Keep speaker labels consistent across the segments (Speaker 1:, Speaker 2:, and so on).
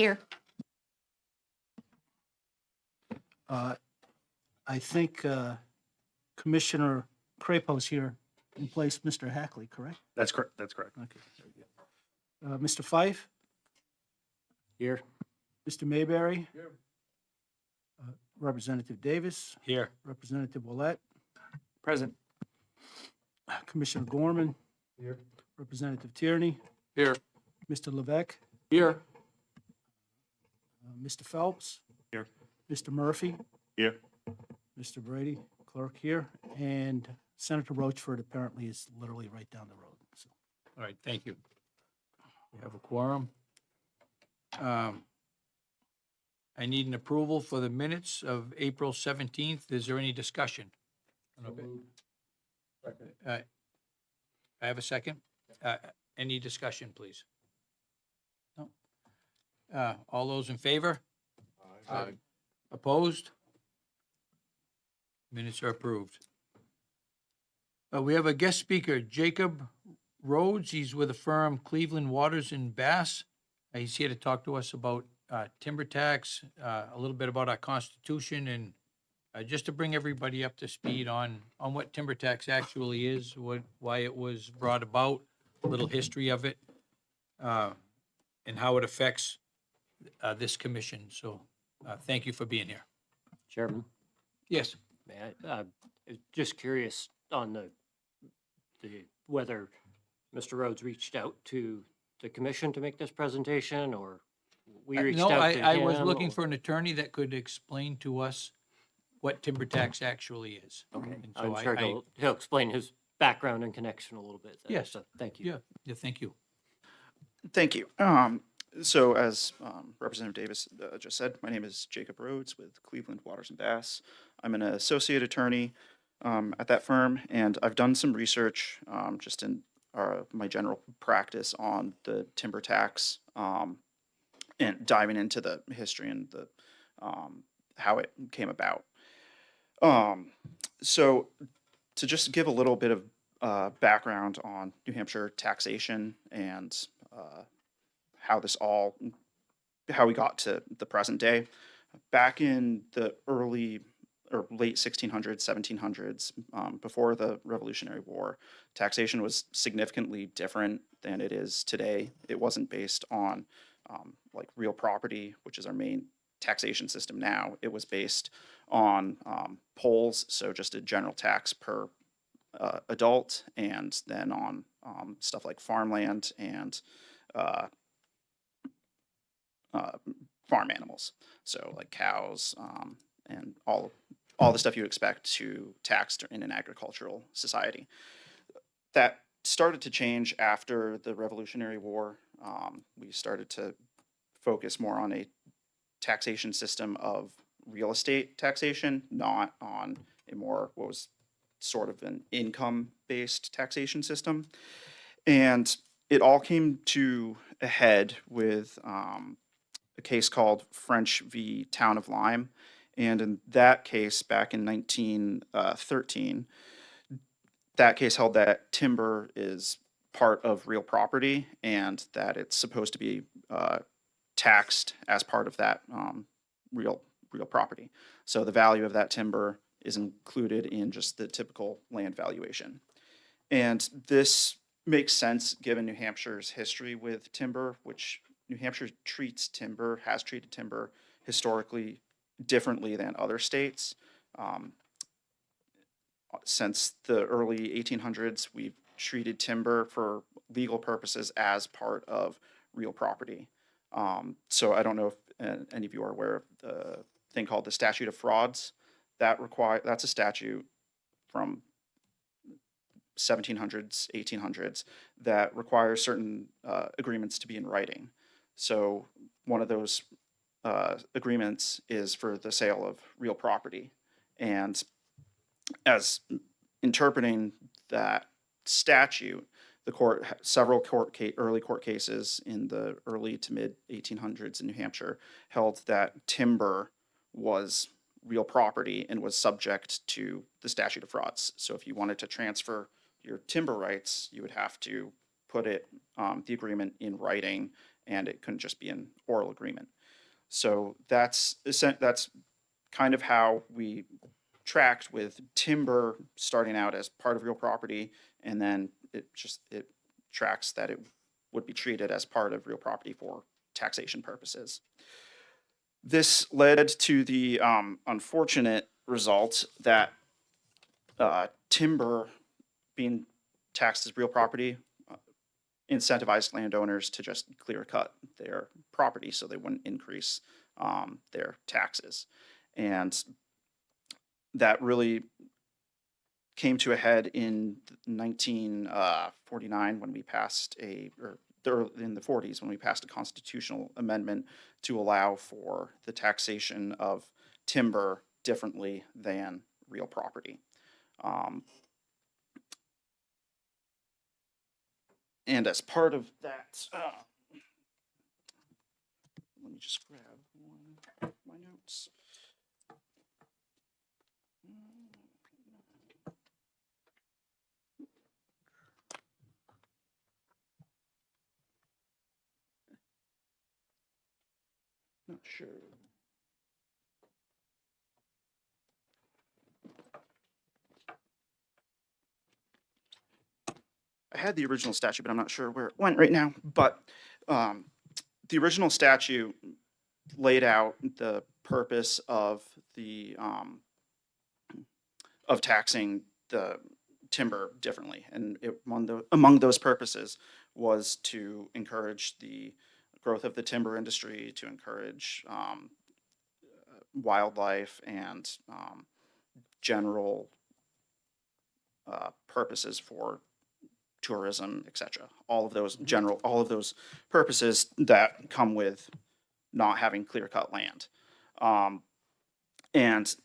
Speaker 1: Here.
Speaker 2: I think Commissioner Crapo's here in place of Mr. Hackley, correct?
Speaker 3: That's correct. That's correct.
Speaker 2: Okay, very good. Mr. Fife,
Speaker 3: Here.
Speaker 2: Mr. Mayberry? Here. Representative Davis,
Speaker 3: Here.
Speaker 2: Representative Willett,
Speaker 3: Present.
Speaker 2: Commissioner Gorman,
Speaker 3: Here.
Speaker 2: Representative Tierney,
Speaker 3: Here.
Speaker 2: Mr. Levesque,
Speaker 3: Here.
Speaker 2: Mr. Phelps,
Speaker 3: Here.
Speaker 2: Mr. Murphy,
Speaker 3: Here.
Speaker 2: Mr. Brady, clerk here, and Senator Roachford apparently is literally right down the road. So,
Speaker 4: All right, thank you. We have a quorum. I need an approval for the minutes of April 17th. Is there any discussion? I have a second. Any discussion, please? No? All those in favor?
Speaker 3: Aye.
Speaker 4: Opposed? Minutes are approved. We have a guest speaker, Jacob Rhodes. He's with the firm Cleveland Waters and Bass. He's here to talk to us about timber tax, a little bit about our constitution, and just to bring everybody up to speed on what timber tax actually is, why it was brought about, a little history of it, and how it affects this commission. So thank you for being here.
Speaker 5: Chairman,
Speaker 4: Yes.
Speaker 5: may I was just curious on the whether Mr. Rhodes reached out to the commission to make this presentation, or we reached
Speaker 4: No,
Speaker 5: out to
Speaker 4: I
Speaker 5: him?
Speaker 4: was looking
Speaker 5: or-
Speaker 4: for an attorney that could explain to us what timber tax actually is.
Speaker 5: Okay,
Speaker 4: And so
Speaker 5: I'm sure he'll explain his background and connection a little bit. Then,
Speaker 4: Yes.
Speaker 5: so thank you.
Speaker 4: Yeah, thank you.
Speaker 6: Thank you. So as Representative Davis just said, my name is Jacob Rhodes with Cleveland Waters and Bass. I'm an associate attorney at that firm, and I've done some research just in my general practice on the timber tax and diving into the history and the how it came about. So to just give a little bit of background on New Hampshire taxation and how we got to the present day. Back in the early or late 1600s, 1700s, before the Revolutionary War, taxation was significantly different than it is today. It wasn't based on like real property, which is our main taxation system now. It was based on polls, so just a general tax per adult, and then on stuff like farmland and farm animals, so like cows and all the stuff you expect to tax in an agricultural society. That started to change after the Revolutionary War. We started to focus more on a taxation system of real estate taxation, not on a more what was sort of an income-based taxation system. And it all came to a head with a case called French v. Town of Lyme. And in that case, back in 1913, that case held that timber is part of real property and that it's supposed to be taxed as part of that real property. So the value of that timber is included in just the typical land valuation. And this makes sense given New Hampshire's history with timber, which New Hampshire has treated timber historically differently than other states. Since the early 1800s, we've treated timber for legal purposes as part of real property. So I don't know if any of you are aware of the thing called the Statute of Frauds. That's a statute from 1700s, 1800s that requires certain agreements to be in writing. So one of those agreements is for the sale of real property. And as interpreting that statute, the court, several early court cases in the early to mid 1800s in New Hampshire held that timber was real property and was subject to the statute of frauds. So if you wanted to transfer your timber rights, you would have to put the agreement in writing and it couldn't just be an oral agreement. So that's kind of how we tracked, with timber starting out as part of real property, and then it tracks that it would be treated as part of real property for taxation purposes. This led to the unfortunate result that timber being taxed as real property incentivized landowners to just clear cut their property so they wouldn't increase their taxes. And that really came to a head in 1949 when we passed in the 40s when we passed a constitutional amendment to allow for the taxation of timber differently than real property. And as part of that, let me just grab one of my notes. Not sure. I had the original statute, but I'm not sure where it went right now. But the original statute laid out the purpose of the of taxing the timber differently, and among those purposes was to encourage the growth of the timber industry, to encourage wildlife and general purposes for tourism, etc. All of those purposes that come with not having clear-cut land. And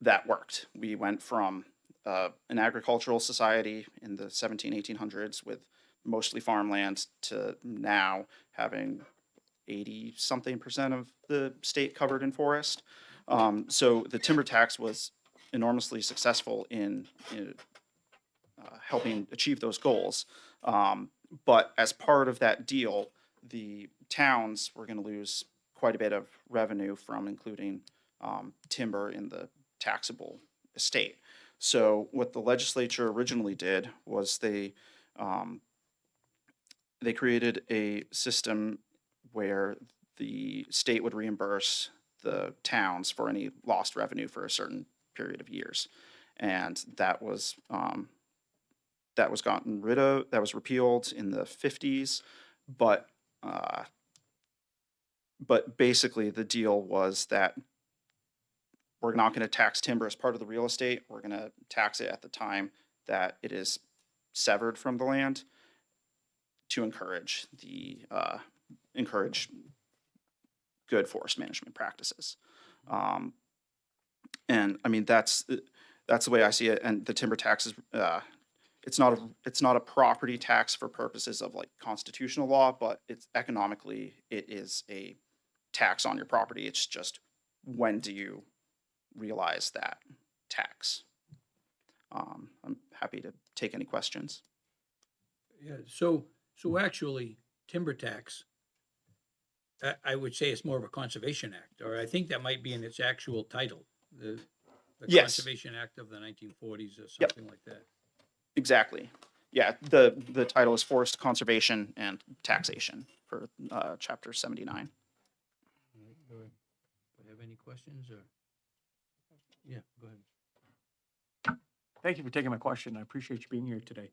Speaker 6: that worked. We went from an agricultural society in the 1800s with mostly farmland to now having 80-something% of the state covered in forest. So the timber tax was enormously successful in helping achieve those goals. But as part of that deal, the towns were going to lose quite a bit of revenue from including timber in the taxable estate. So what the legislature originally did was they created a system where the state would reimburse the towns for any lost revenue for a certain period of years, and that was gotten rid of. That was repealed in the 50s, but basically the deal was that we're not going to tax timber as part of the real estate. We're going to tax it at the time that it is severed from the land to encourage good forest management practices. And I mean, that's the way I see it. And the timber tax is, it's not a property tax for purposes of like constitutional law, but it's economically, it is a tax on your property. It's just, when do you realize that tax? I'm happy to take any questions.
Speaker 4: Yeah, so actually, timber tax, I would say it's more of a conservation act, or I think that might be in its actual title, the
Speaker 6: Yes.
Speaker 4: Conservation Act of the 1940s or something like that.
Speaker 6: Exactly. Yeah, the title is Forest Conservation and Taxation for Chapter 79.
Speaker 4: All right, go ahead. Do you have any questions, or? Yeah, go ahead.
Speaker 3: Thank you for taking my question. I appreciate you being here today.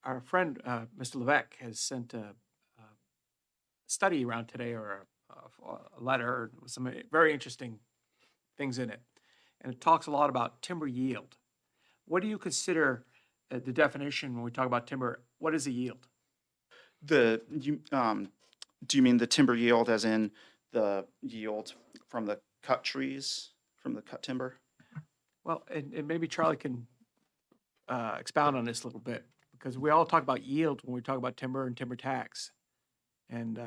Speaker 3: Our friend, Mr. Levesque, has sent a study around today, or a letter with some very interesting things in it. And it talks a lot about timber yield. What do you consider the definition when we talk about timber? What is a yield?
Speaker 6: Do you mean the timber yield as in the yield from the cut trees, from the cut timber?
Speaker 3: Well, and maybe Charlie can expound on this a little bit, because we all talk about yield when we talk about timber and timber tax. And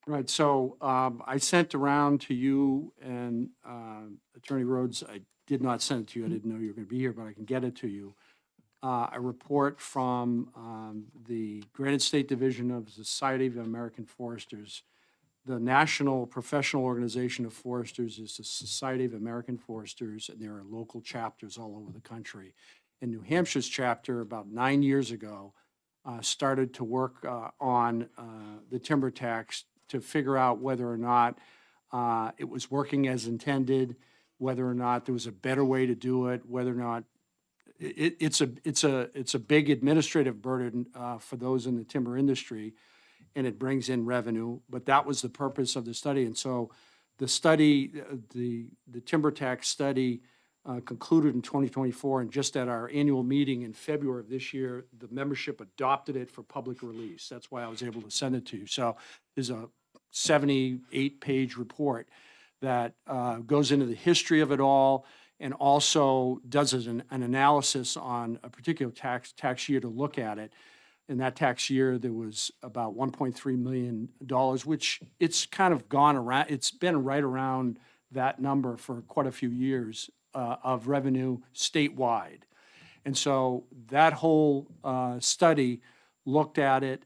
Speaker 1: Right, so I sent around to you and Attorney Rhodes, I did not send it to you, I didn't know you were going to be here, but I can get it to you. a report from the Granite State Division of the Society of American Foresters. The National Professional Organization of Foresters is the Society of American Foresters, and there are local chapters all over the country. And New Hampshire's chapter, about 9 years ago, started to work on the timber tax to figure out whether or not it was working as intended, whether or not there was a better way to do it, whether or not it's a big administrative burden for those in the timber industry, and it brings in revenue. But that was the purpose of the study, and so the study, the timber tax study, concluded in 2024, and just at our annual meeting in February of this year, the membership adopted it for public release. That's why I was able to send it to you. So there's a 78-page report that goes into the history of it all, and also does an analysis on a particular tax year to look at it. In that tax year, there was about $1.3 million, which it's kind of gone around, it's been right around that number for quite a few years of revenue statewide. And so that whole study looked at it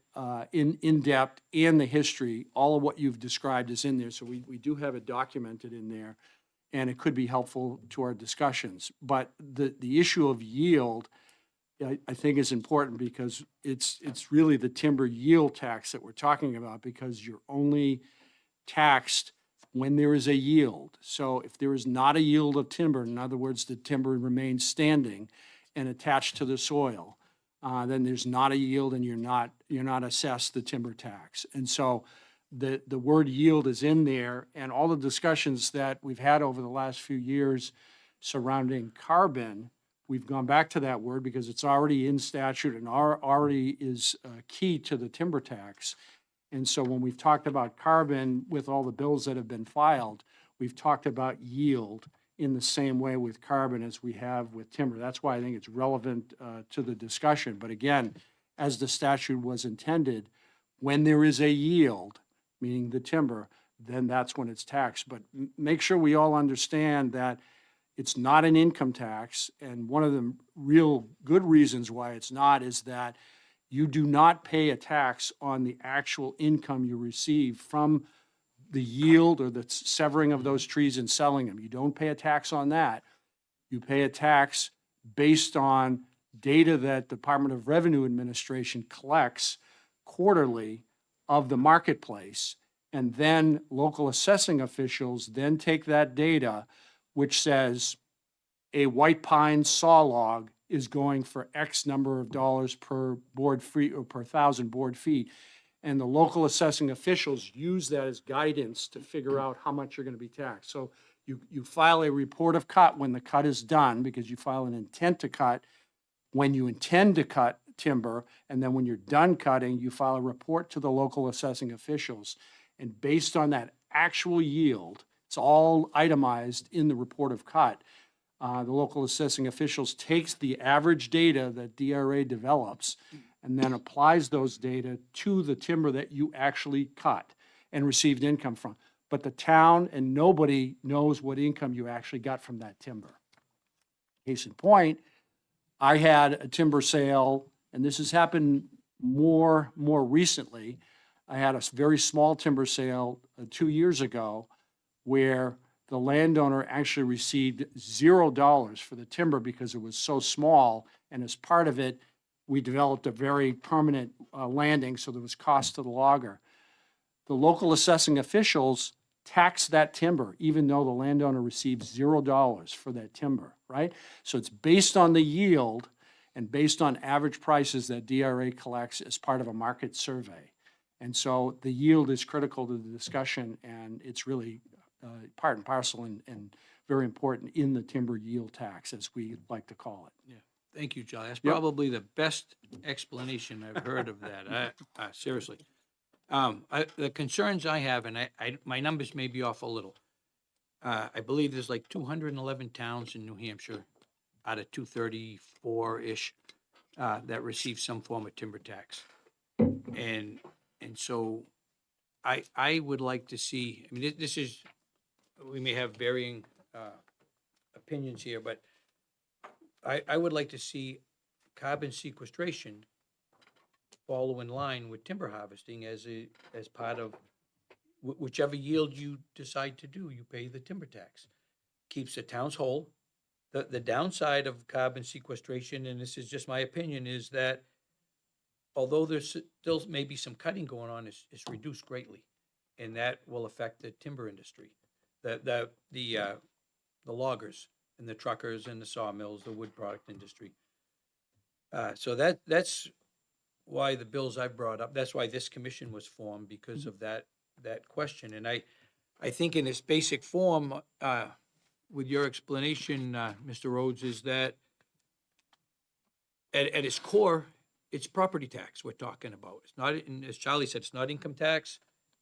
Speaker 1: in depth, and the history. All of what you've described is in there, so we do have it documented in there, and it could be helpful to our discussions. But the issue of yield, I think, is important, because it's really the timber yield tax that we're talking about, because you're only taxed when there is a yield. So if there is not a yield of timber, in other words, the timber remains standing and attached to the soil, then there's not a yield, and you're not assessed the timber tax. And so the word yield is in there, and all the discussions that we've had over the last few years surrounding carbon, we've gone back to that word because it's already in statute and already is key to the timber tax. And so when we've talked about carbon with all the bills that have been filed, we've talked about yield in the same way with carbon as we have with timber. That's why I think it's relevant to the discussion. But again, as the statute was intended, when there is a yield, meaning the timber, then that's when it's taxed. But make sure we all understand that it's not an income tax, and one of the real good reasons why it's not is that you do not pay a tax on the actual income you receive from the yield or the severing of those trees and selling them. You don't pay a tax on that. You pay a tax based on data that Department of Revenue Administration collects quarterly of the marketplace, and then local assessing officials then take that data, which says a white pine saw log is going for X number of dollars per board feet or per 1,000 board feet. And the local assessing officials use that as guidance to figure out how much you're going to be taxed. So you file a report of cut when the cut is done, because you file an intent to cut when you intend to cut timber. And then when you're done cutting, you file a report to the local assessing officials. And based on that actual yield, it's all itemized in the report of cut. The local assessing officials takes the average data that DRA develops and then applies those data to the timber that you actually cut and received income from. But the town and nobody knows what income you actually got from that timber. Case in point, I had a timber sale, and this has happened more recently. I had a very small timber sale 2 years ago where the landowner actually received $0 for the timber because it was so small, and as part of it, we developed a very permanent landing, so there was cost to the logger. The local assessing officials tax that timber, even though the landowner receives $0 for that timber, right? So it's based on the yield and based on average prices that DRA collects as part of a market survey. And so the yield is critical to the discussion, and it's really part and parcel and very important in the timber yield tax, as we like to call it.
Speaker 4: Yeah, thank you, Charlie. That's
Speaker 1: Yep.
Speaker 4: probably the best explanation I've heard of that. Seriously. The concerns I have, and my numbers may be off a little. I believe there's like 211 towns in New Hampshire out of 234-ish that receive some form of timber tax. And so I would like to see, I mean, this is, we may have varying opinions here, but I would like to see carbon sequestration follow in line with timber harvesting as part of whichever yield you decide to do, you pay the timber tax. Keeps the towns whole. The downside of carbon sequestration, and this is just my opinion, is that although there's still maybe some cutting going on, it's reduced greatly. And that will affect the timber industry, the loggers and the truckers and the sawmills, the wood product industry. So that's why the bills I brought up, that's why this commission was formed, because of that question. And I think in its basic form, with your explanation, Mr. Rhodes, is that at its core, it's property tax we're talking about. It's not, as Charlie said, it's not income tax.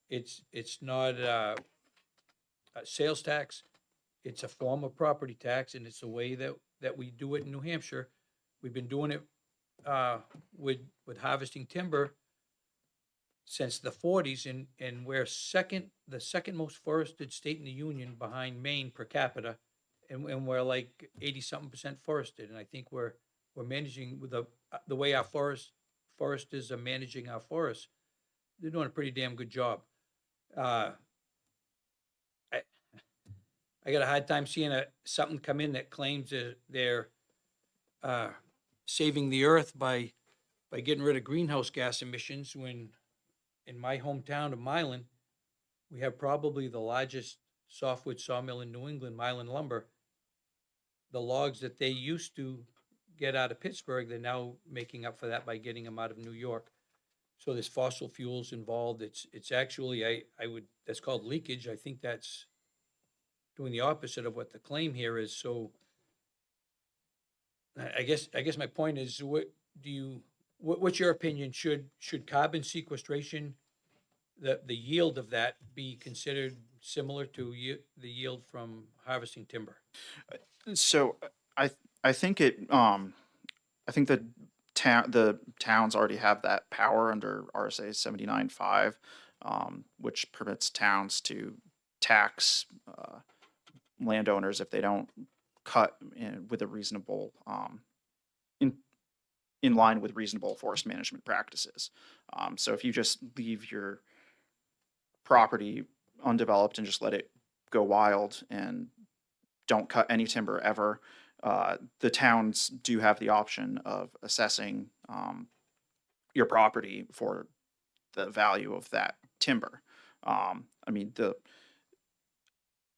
Speaker 4: It's not sales tax. It's a form of property tax, and it's a way that we do it in New Hampshire. We've been doing it with harvesting timber since the 40s, and we're the second most forested state in the union behind Maine per capita, and we're like 80-something% forested. And I think we're managing with the way our foresters are managing our forests. They're doing a pretty damn good job. I got a hard time seeing something come in that claims that they're saving the earth by getting rid of greenhouse gas emissions, when in my hometown of Milan, we have probably the largest softwood sawmill in New England, Milan Lumber. The logs that they used to get out of Pittsburgh, they're now making up for that by getting them out of New York. So there's fossil fuels involved. It's actually, that's called leakage. I think that's doing the opposite of what the claim here is. So I guess my point is, what's your opinion? Should carbon sequestration, the yield of that, be considered similar to the yield from harvesting timber?
Speaker 6: So I think I think the towns already have that power under RSA 79.5, which permits towns to tax landowners if they don't cut with a reasonable in line with reasonable forest management practices. So if you just leave your property undeveloped and just let it go wild and don't cut any timber ever, the towns do have the option of assessing your property for the value of that timber. I mean, the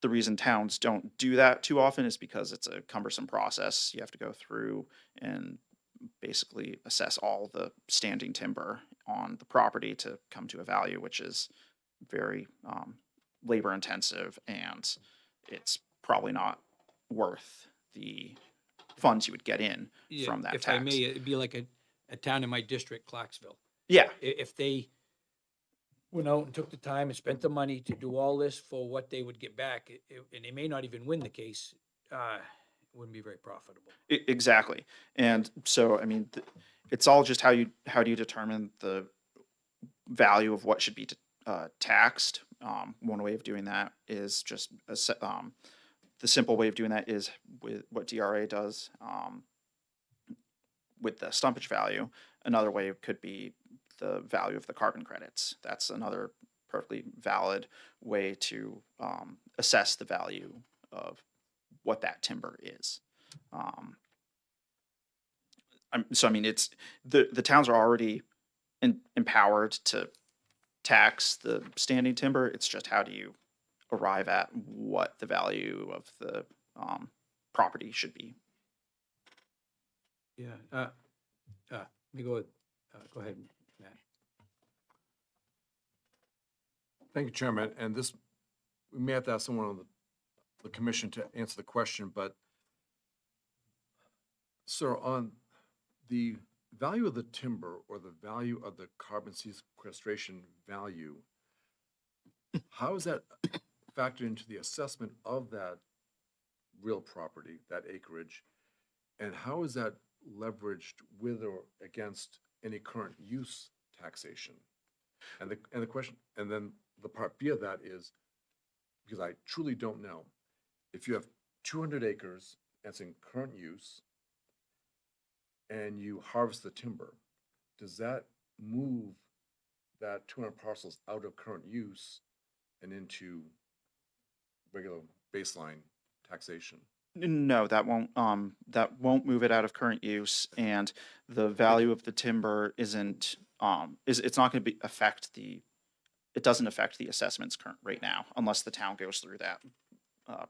Speaker 6: reason towns don't do that too often is because it's a cumbersome process. You have to go through and basically assess all the standing timber on the property to come to a value, which is very labor intensive, and it's probably not worth the funds you would get in from that
Speaker 4: If
Speaker 6: tax.
Speaker 4: I may, it'd be like a town in my district, Clarksville.
Speaker 6: Yeah,
Speaker 4: If they went out and took the time and spent the money to do all this for what they would get back, and they may not even win the case, it wouldn't be very profitable.
Speaker 6: exactly. And so, I mean, it's all just how do you determine the value of what should be taxed. One way of doing that is just the simple way of doing that is with what DRA does with the stumpage value. Another way could be the value of the carbon credits. That's another perfectly valid way to assess the value of what that timber is. So I mean, it's the towns are already empowered to tax the standing timber. It's just how do you arrive at what the value of the property should be.
Speaker 4: Yeah. Let me go ahead, Matt.
Speaker 7: Thank you, Chairman. And this, we may have to ask someone on the commission to answer the question, but sir, on the value of the timber or the value of the carbon sequestration value, how is that factored into the assessment of that real property, that acreage? And how is that leveraged with or against any current use taxation? And the question, and then the part B of that is, because I truly don't know, if you have 200 acres and it's in current use, and you harvest the timber, does that move that 200 parcels out of current use and into regular baseline taxation?
Speaker 6: No, that won't move it out of current use, and the value of the timber isn't, it's not gonna it doesn't affect the assessments current right now, unless the town goes through that,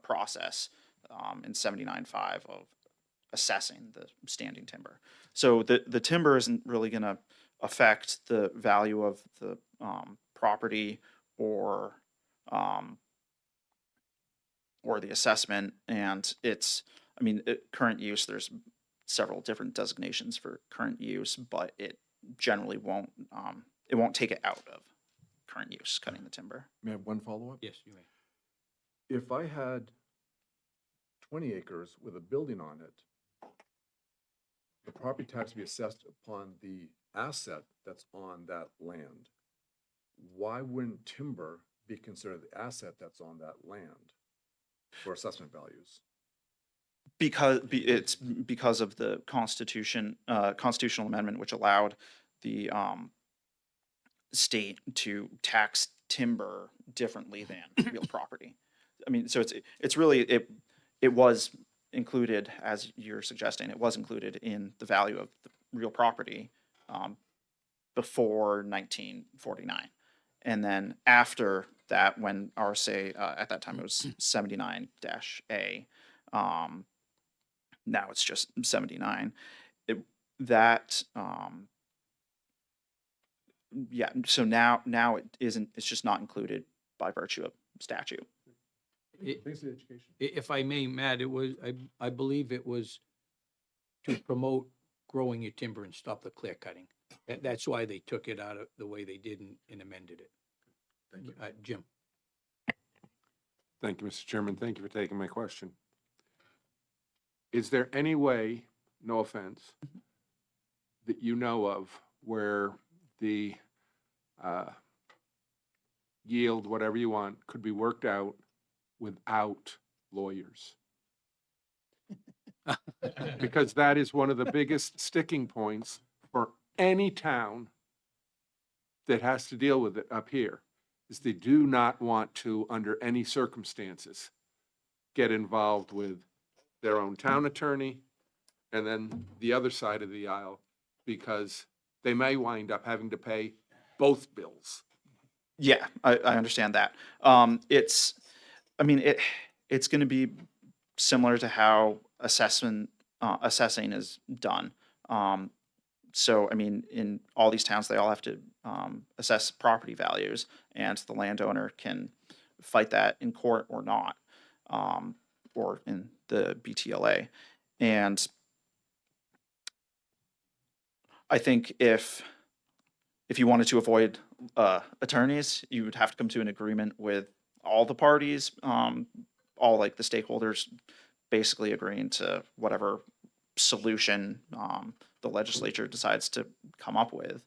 Speaker 6: process, in 79.5 of assessing the standing timber. So the timber isn't really gonna affect the value of the, property or, or the assessment, and current use, there's several different designations for current use, but it generally won't, it won't take it out of current use, cutting the timber.
Speaker 7: May I have one follow-up?
Speaker 3: Yes, you may.
Speaker 7: If I had 20 acres with a building on it, the property tax would be assessed upon the asset that's on that land. Why wouldn't timber be considered the asset that's on that land for assessment values?
Speaker 6: It's because of the constitutional amendment, which allowed the, state to tax timber differently than real property. I mean, so it's really, it was included, as you're suggesting, it was included in the value of the real property, before 1949. And then after that, when RSA, at that time it was 79-A, now it's just 79. Yeah, so now it isn't, it's just not included by virtue of statute.
Speaker 7: Thanks for the education.
Speaker 4: If I may, Matt, I believe it was to promote growing your timber and stop the clear cutting. That's why they took it out of the way they did and amended it.
Speaker 7: Thank you.
Speaker 4: Jim?
Speaker 8: Thank you, Mr. Chairman. Thank you for taking my question. Is there any way, no offense, that you know of where the yield, whatever you want, could be worked out without lawyers? Because that is one of the biggest sticking points for any town that has to deal with it up here, is they do not want to, under any circumstances, get involved with their own town attorney and then the other side of the aisle, because they may wind up having to pay both bills.
Speaker 6: Yeah, I understand that. It's going to be similar to how assessing is done. So, I mean, in all these towns, they all have to assess property values, and the landowner can fight that in court or not, or in the BTLA. And I think if you wanted to avoid attorneys, you would have to come to an agreement with all the parties, all like the stakeholders basically agreeing to whatever solution the legislature decides to come up with.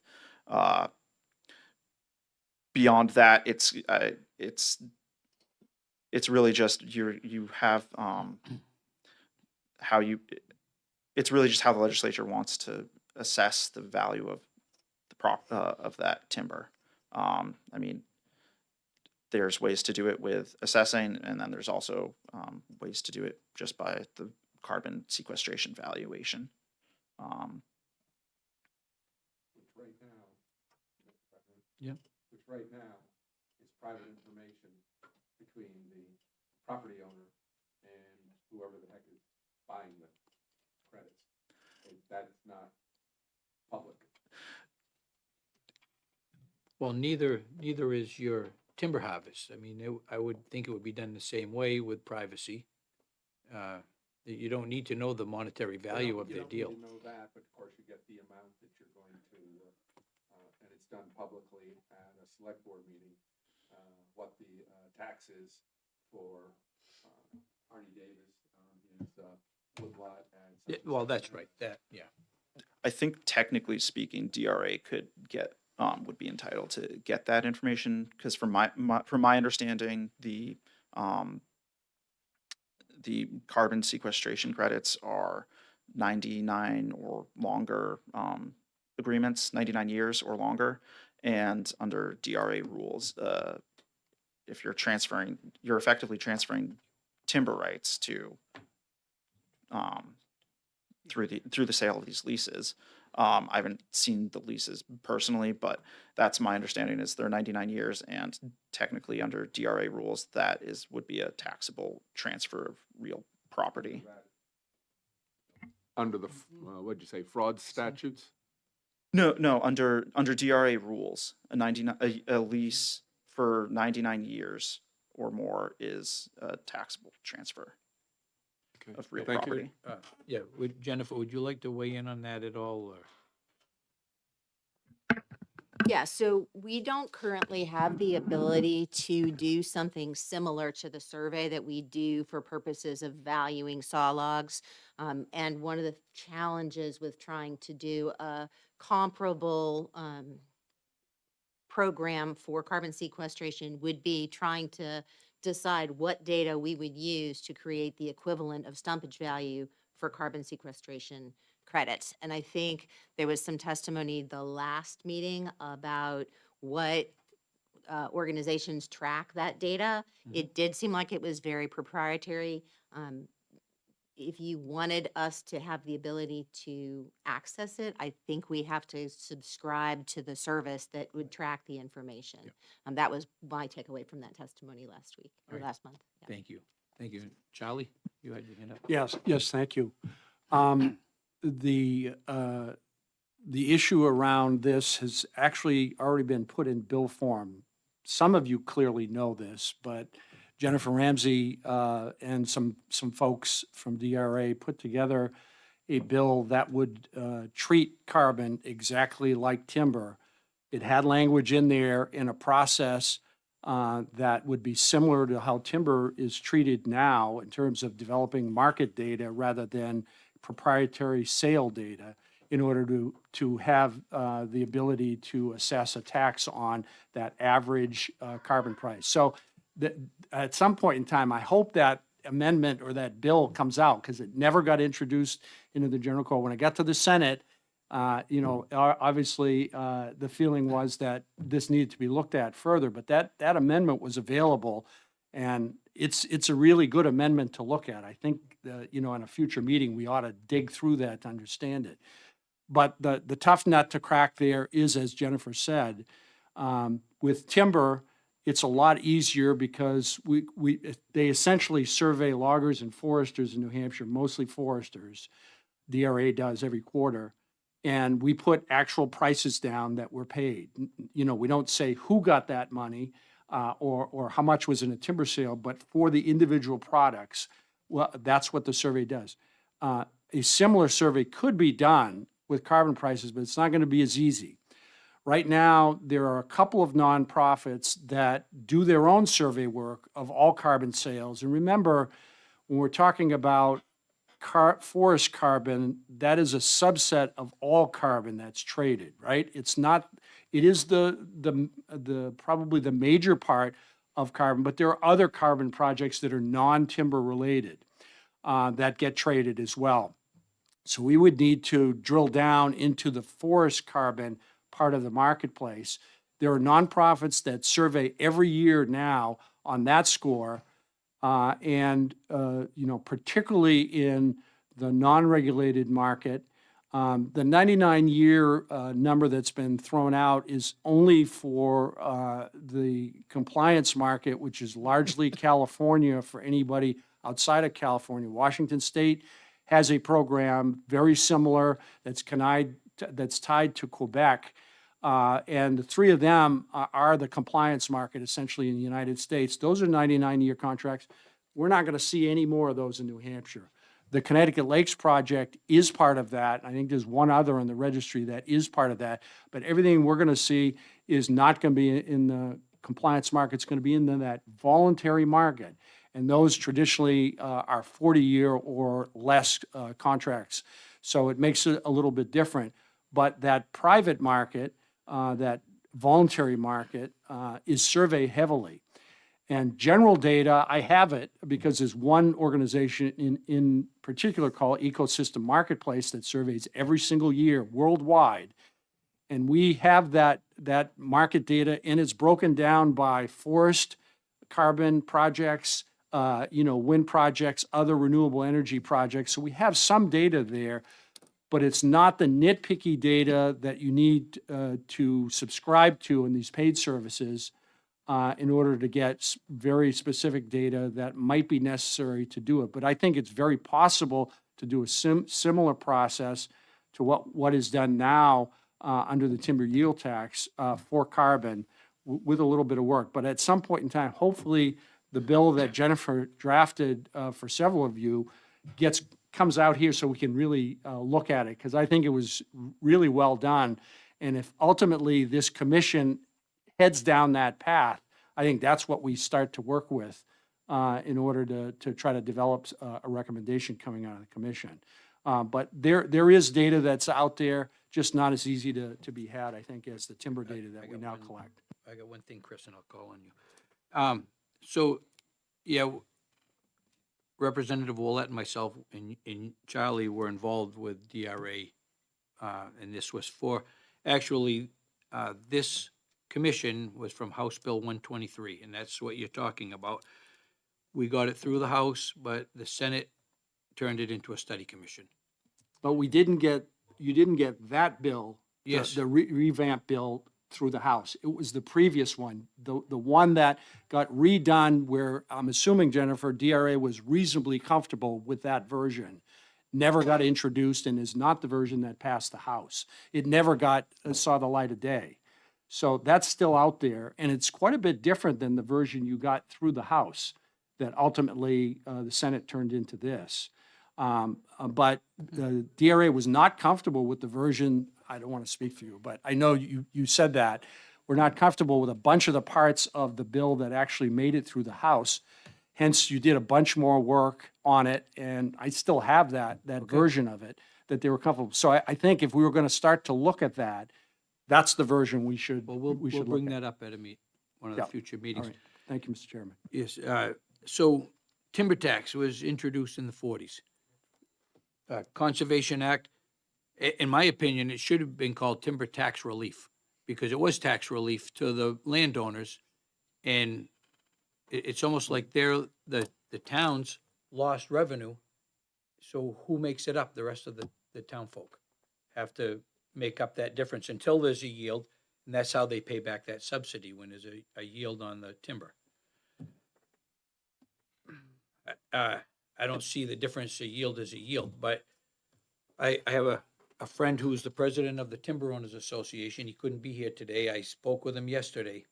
Speaker 6: Beyond that, it's really just you have it's really just how the legislature wants to assess the value of the of that timber. I mean, there's ways to do it with assessing, and then there's also ways to do it just by the carbon sequestration valuation.
Speaker 8: Which right now,
Speaker 2: Yeah.
Speaker 8: which right now is private information between the property owner and whoever the heck is buying the credits. That's not public.
Speaker 4: Well, neither is your timber harvest. I mean, I would think it would be done the same way with privacy. You don't need to know the monetary value of their deal.
Speaker 8: You don't need to know that, but of course you get the amount that you're going to, and it's done publicly at a select board meeting, what the tax is for Arnie Davis on his woodlot and.
Speaker 4: Yeah, well, that's right, yeah.
Speaker 6: I think technically speaking, DRA could get would be entitled to get that information, because from my understanding, the carbon sequestration credits are 99 or longer agreements, 99 years or longer. And under DRA rules, if you're transferring, you're effectively transferring timber rights to through the sale of these leases. I haven't seen the leases personally, but that's my understanding is they're 99 years, and technically under DRA rules, that would be a taxable transfer of real property.
Speaker 8: Under the, what'd you say, fraud statutes?
Speaker 6: No, under DRA rules, a lease for 99 years or more is a taxable transfer
Speaker 8: Okay.
Speaker 6: of real
Speaker 8: Thank you.
Speaker 6: property.
Speaker 4: Yeah, Jennifer, would you like to weigh in on that at all, or?
Speaker 9: Yeah, so we don't currently have the ability to do something similar to the survey that we do for purposes of valuing saw logs. And one of the challenges with trying to do a comparable program for carbon sequestration would be trying to decide what data we would use to create the equivalent of stumpage value for carbon sequestration credits. And I think there was some testimony the last meeting about what organizations track that data. It did seem like it was very proprietary. If you wanted us to have the ability to access it, I think we have to subscribe to the service that would track the information. That was my takeaway from that testimony last week or
Speaker 4: Right.
Speaker 9: last month. Yeah.
Speaker 4: Thank you. Thank you. Charlie, you had your hand up.
Speaker 1: Yes, thank you. The issue around this has actually already been put in bill form. Some of you clearly know this, but Jennifer Ramsey and some folks from DRA put together a bill that would treat carbon exactly like timber. It had language in there in a process that would be similar to how timber is treated now in terms of developing market data rather than proprietary sale data in order to have the ability to assess a tax on that average carbon price. So at some point in time, I hope that amendment or that bill comes out because it never got introduced into the general code. When I got to the Senate, obviously the feeling was that this needed to be looked at further, but that amendment was available, and it's a really good amendment to look at. I think in a future meeting we ought to dig through that to understand it. But the tough nut to crack there is, as Jennifer said, with timber, it's a lot easier because they essentially survey loggers and foresters in New Hampshire, mostly foresters. DRA does every quarter. And we put actual prices down that were paid. We don't say who got that money or how much was in a timber sale, but for the individual products, well, that's what the survey does. A similar survey could be done with carbon prices, but it's not going to be as easy. Right now, there are a couple of nonprofits that do their own survey work of all carbon sales. And remember, when we're talking about forest carbon, that is a subset of all carbon that's traded, right? It's not, it is the probably the major part of carbon, but there are other carbon projects that are non-timber related that get traded as well. So we would need to drill down into the forest carbon part of the marketplace. There are nonprofits that survey every year now on that score, and particularly in the non-regulated market. The 99-year number that's been thrown out is only for the compliance market, which is largely California for anybody outside of California. Washington State has a program very similar that's tied to Quebec. And the three of them are the compliance market essentially in the United States. Those are 99-year contracts. We're not going to see any more of those in New Hampshire. The Connecticut Lakes Project is part of that. I think there's one other in the registry that is part of that. But everything we're going to see is not going to be in the compliance market. It's going to be in that voluntary market. And those traditionally are 40-year or less contracts. So it makes it a little bit different. But that private market, that voluntary market, is surveyed heavily. And general data, I have it because there's one organization in particular called Ecosystem Marketplace that surveys every single year worldwide. And we have that market data, and it's broken down by forest carbon projects, wind projects, other renewable energy projects. So we have some data there, but it's not the nitpicky data that you need to subscribe to in these paid services in order to get very specific data that might be necessary to do it. But I think it's very possible to do a similar process to what is done now under the timber yield tax for carbon with a little bit of work. But at some point in time, hopefully, the bill that Jennifer drafted for several of you comes out here so we can really look at it, because I think it was really well done. And if ultimately this commission heads down that path, I think that's what we start to work with in order to try to develop a recommendation coming out of the commission. But there is data that's out there, just not as easy to be had, I think, as the timber data that we now collect.
Speaker 4: I got one thing, Chris, and I'll call on you. So, yeah, Representative Willett and myself and Charlie were involved with DRA, and this was for, actually, this commission was from House Bill 123, and that's what you're talking about. We got it through the House, but the Senate turned it into a study commission.
Speaker 1: But you didn't get that bill,
Speaker 4: Yes.
Speaker 1: the revamped bill through the House. It was the previous one, the one that got redone where I'm assuming, Jennifer, DRA was reasonably comfortable with that version. Never got introduced and is not the version that passed the House. It never saw the light of day. So that's still out there, and it's quite a bit different than the version you got through the House that ultimately the Senate turned into this. But the DRA was not comfortable with the version. I don't want to speak for you, but I know you said that. We're not comfortable with a bunch of the parts of the bill that actually made it through the House. Hence, you did a bunch more work on it, and I still have that version of it that they were comfortable. So I think if we were going to start to look at that, that's the version we should
Speaker 4: Well, we'll
Speaker 1: look
Speaker 4: bring
Speaker 1: at.
Speaker 4: that up at one of the
Speaker 1: Yeah.
Speaker 4: future
Speaker 1: All
Speaker 4: meetings.
Speaker 1: right. Thank you, Mr. Chairman.
Speaker 4: Yes, so timber tax was introduced in the 40s. Conservation Act, in my opinion, it should have been called timber tax relief, because it was tax relief to the landowners. And it's almost like the towns lost revenue. So who makes it up? The rest of the town folk have to make up that difference until there's a yield. And that's how they pay back that subsidy, when there's a yield on the timber. I don't see the difference. A yield is a yield, but I have a friend who's the president of the Timber Owners Association. He couldn't be here today. I spoke with him yesterday,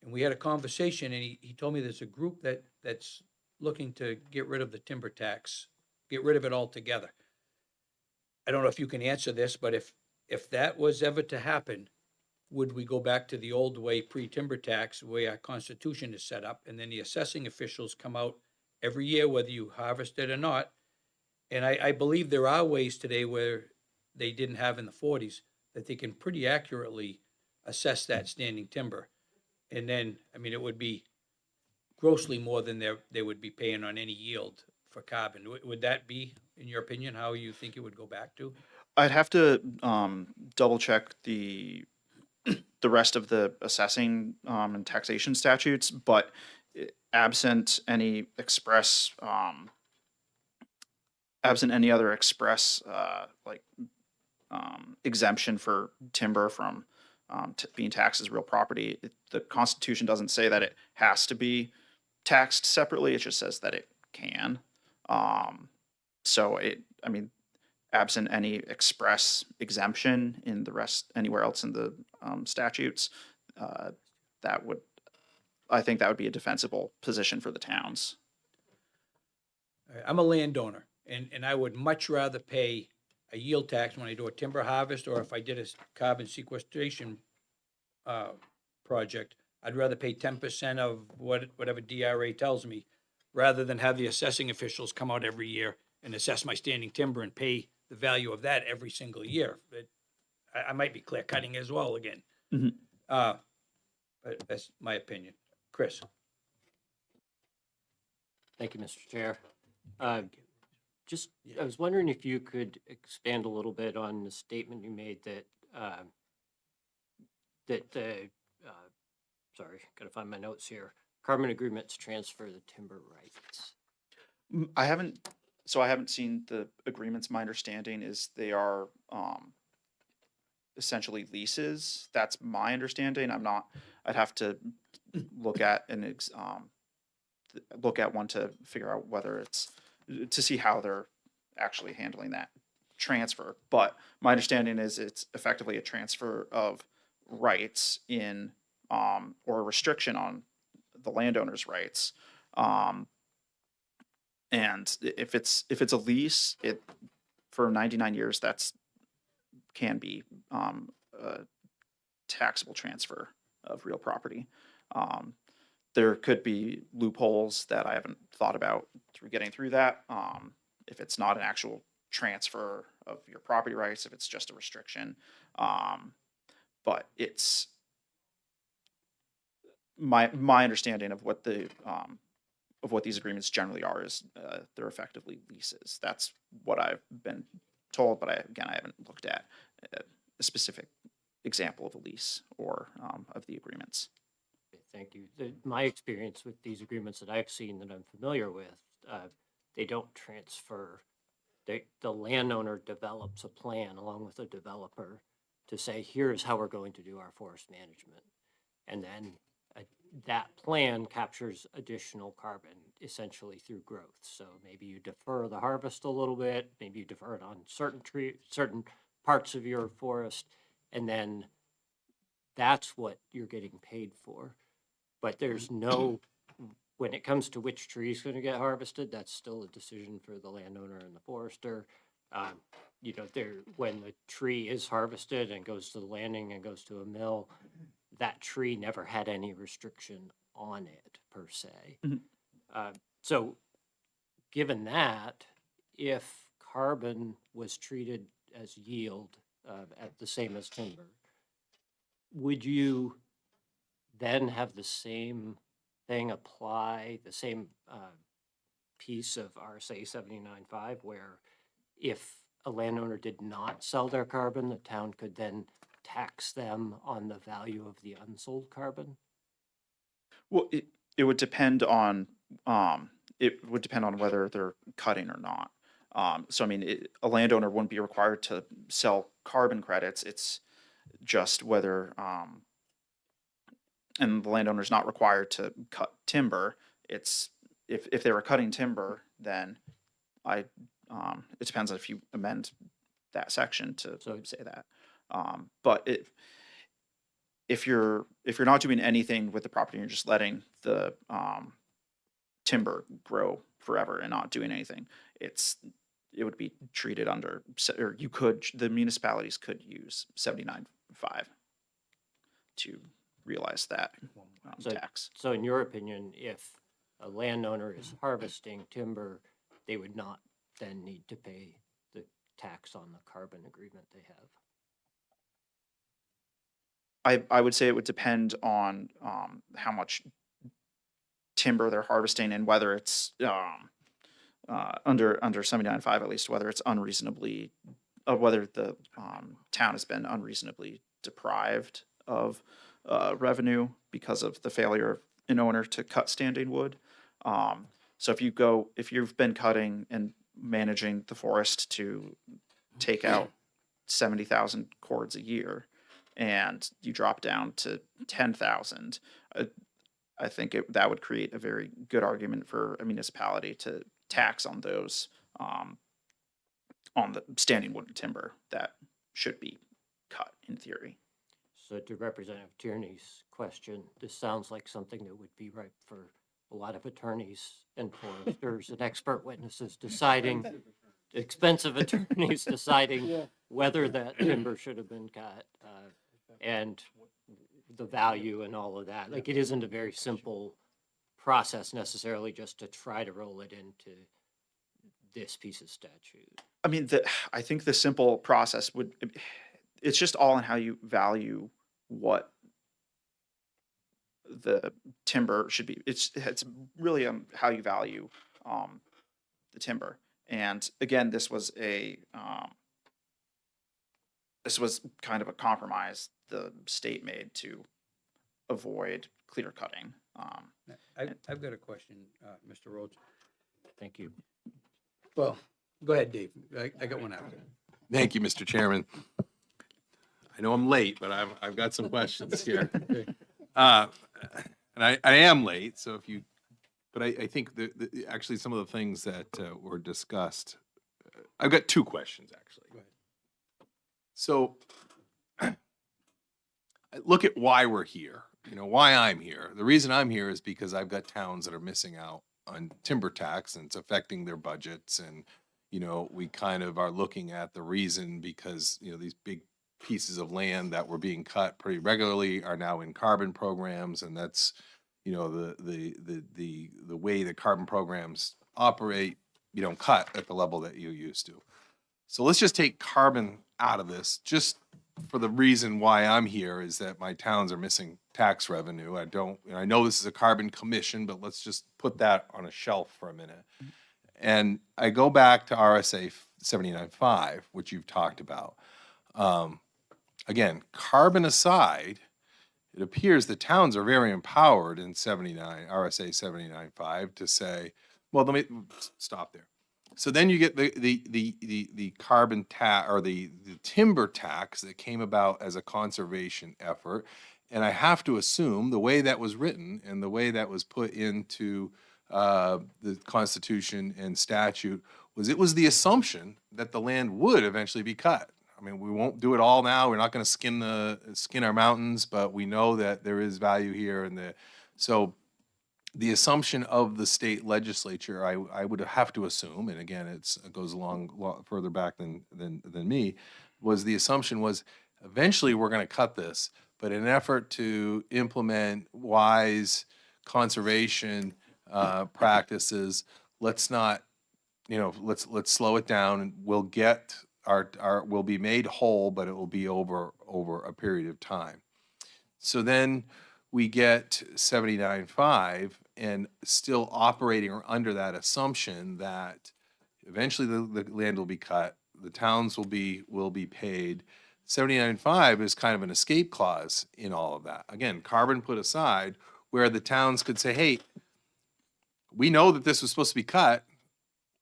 Speaker 4: and we had a conversation, and he told me there's a group that's looking to get rid of the timber tax, get rid of it altogether. I don't know if you can answer this, but if that was ever to happen, would we go back to the old way, pre-timber tax, the way our Constitution is set up, and then the assessing officials come out every year, whether you harvest it or not? And I believe there are ways today where they didn't have in the 40s, that they can pretty accurately assess that standing timber. And then, I mean, it would be grossly more than they would be paying on any yield for carbon. Would that be, in your opinion, how you think it would go back to?
Speaker 6: I'd have to double check the rest of the assessing and taxation statutes, but absent any other express exemption for timber from being taxed as real property, the Constitution doesn't say that it has to be taxed separately. It just says that it can. Absent any express exemption in the rest, anywhere else in the statutes, I think that would be a defensible position for the towns.
Speaker 4: I'm a landowner, and I would much rather pay a yield tax when I do a timber harvest, or if I did a carbon sequestration project. I'd rather pay 10% of whatever DRA tells me, rather than have the assessing officials come out every year and assess my standing timber and pay the value of that every single year. But I might be clear cutting as well again.
Speaker 6: Mhm.
Speaker 4: But that's my opinion. Chris?
Speaker 5: Thank you, Mr. Chair. Uh, Just, I was wondering if you could expand a little bit on the statement you made that, that the, sorry, gotta find my notes here. Carbon agreements transfer the timber rights.
Speaker 6: I haven't seen the agreements. My understanding is they are essentially leases. That's my understanding. I'd have to look at look at one to figure out whether to see how they're actually handling that transfer. But my understanding is it's effectively a transfer of rights or a restriction on the landowner's rights. And if it's a lease, for 99 years, can be a taxable transfer of real property. There could be loopholes that I haven't thought about getting through that. If it's not an actual transfer of your property rights, if it's just a restriction. But it's my understanding of what these agreements generally are is they're effectively leases. That's what I've been told, but I haven't looked at a specific example of a lease or of the agreements.
Speaker 5: Thank you. My experience with these agreements that I've seen that I'm familiar with, they don't transfer. The landowner develops a plan along with the developer to say, here's how we're going to do our forest management. And then that plan captures additional carbon essentially through growth. So maybe you defer the harvest a little bit, maybe you defer it on certain parts of your forest, and then that's what you're getting paid for. But there's no, when it comes to which tree is going to get harvested, that's still a decision for the landowner and the forester. When the tree is harvested and goes to the landing and goes to a mill, that tree never had any restriction on it per se.
Speaker 6: Mhm.
Speaker 5: So given that, if carbon was treated as yield at the same as timber, would you then have the same thing apply, the same piece of RSA 79.5, where if a landowner did not sell their carbon, the town could then tax them on the value of the unsold carbon?
Speaker 6: Well, it would depend on whether they're cutting or not. So I mean, a landowner wouldn't be required to sell carbon credits. It's just whether and the landowner's not required to cut timber. It's if they were cutting timber, then it depends on if you amend that section to say that. But if you're not doing anything with the property, you're just letting the timber grow forever and not doing anything, it would be treated under, or the municipalities could use 79.5 to realize that tax.
Speaker 5: So in your opinion, if a landowner is harvesting timber, they would not then need to pay the tax on the carbon agreement they have?
Speaker 6: I would say it would depend on how much timber they're harvesting and whether it's under 79.5 at least, whether it's unreasonably, whether the town has been unreasonably deprived of revenue because of the failure of an owner to cut standing wood. So if you've been cutting and managing the forest to take out 70,000 cords a year, and you drop down to 10,000, I think that would create a very good argument for a municipality to tax on those, on the standing wood and timber that should be cut in theory.
Speaker 5: So to Representative Tierney's question, this sounds like something that would be ripe for a lot of attorneys and foresters and expert witnesses deciding, expensive attorneys deciding whether that timber should have been cut and the value and all of that. Like, it isn't a very simple process necessarily just to try to roll it into this piece of statute.
Speaker 6: I mean, I think the simple process it's just all in how you value what the timber should be. It's really how you value the timber. And again, this was kind of a compromise the state made to avoid clear cutting.
Speaker 4: I've got a question, Mr. Rhodes.
Speaker 5: Thank you.
Speaker 4: Well, go ahead, Dave. I got one after.
Speaker 10: Thank you, Mr. Chairman. I know I'm late, but I've got some questions here. And I am late, so but I think actually some of the things that were discussed, I've got two questions, actually.
Speaker 4: Go ahead.
Speaker 10: So look at why we're here, why I'm here. The reason I'm here is because I've got towns that are missing out on timber tax and it's affecting their budgets. And, we kind of are looking at the reason because, these big pieces of land that were being cut pretty regularly are now in carbon programs. And that's, the way the carbon programs operate, you don't cut at the level that you used to. So let's just take carbon out of this, just for the reason why I'm here is that my towns are missing tax revenue. I know this is a carbon commission, but let's just put that on a shelf for a minute. And I go back to RSA 79.5, which you've talked about. Again, carbon aside, it appears the towns are very empowered in RSA 79.5 to say, well, let me stop there. So then you get the carbon tax or the timber tax that came about as a conservation effort. And I have to assume the way that was written and the way that was put into the Constitution and statute was it was the assumption that the land would eventually be cut. I mean, we won't do it all now. We're not going to skin our mountains, but we know that there is value here. So the assumption of the state legislature, I would have to assume, and again, it goes along further back than me, was the assumption was eventually we're going to cut this, but in an effort to implement wise conservation practices, let's not, let's slow it down, and we'll get we'll be made whole, but it will be over a period of time. So then we get 79.5 and still operating under that assumption that eventually the land will be cut, the towns will be paid. 79.5 is kind of an escape clause in all of that. Again, carbon put aside, where the towns could say, hey, we know that this was supposed to be cut.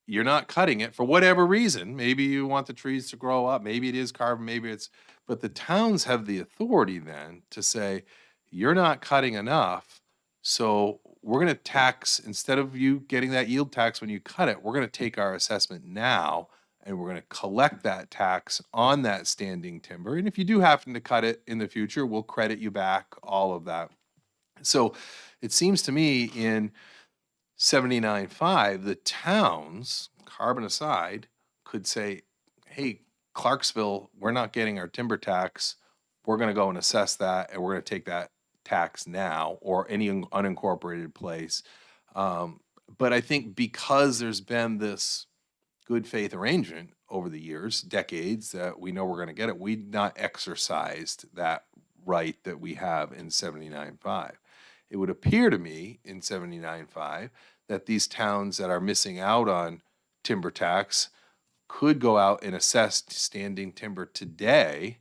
Speaker 10: You're not cutting it for whatever reason. Maybe you want the trees to grow up. Maybe it is carbon. But the towns have the authority then to say, you're not cutting enough. So we're going to tax, instead of you getting that yield tax when you cut it, we're going to take our assessment now and we're going to collect that tax on that standing timber. And if you do happen to cut it in the future, we'll credit you back all of that. So it seems to me in 79.5, the towns, carbon aside, could say, hey, Clarksville, we're not getting our timber tax. We're going to go and assess that, and we're going to take that tax now, or any unincorporated place. But I think because there's been this good faith arrangement over the years, decades, that we know we're going to get it, we've not exercised that right that we have in 79.5. It would appear to me in 79.5 that these towns that are missing out on timber tax could go out and assess standing timber today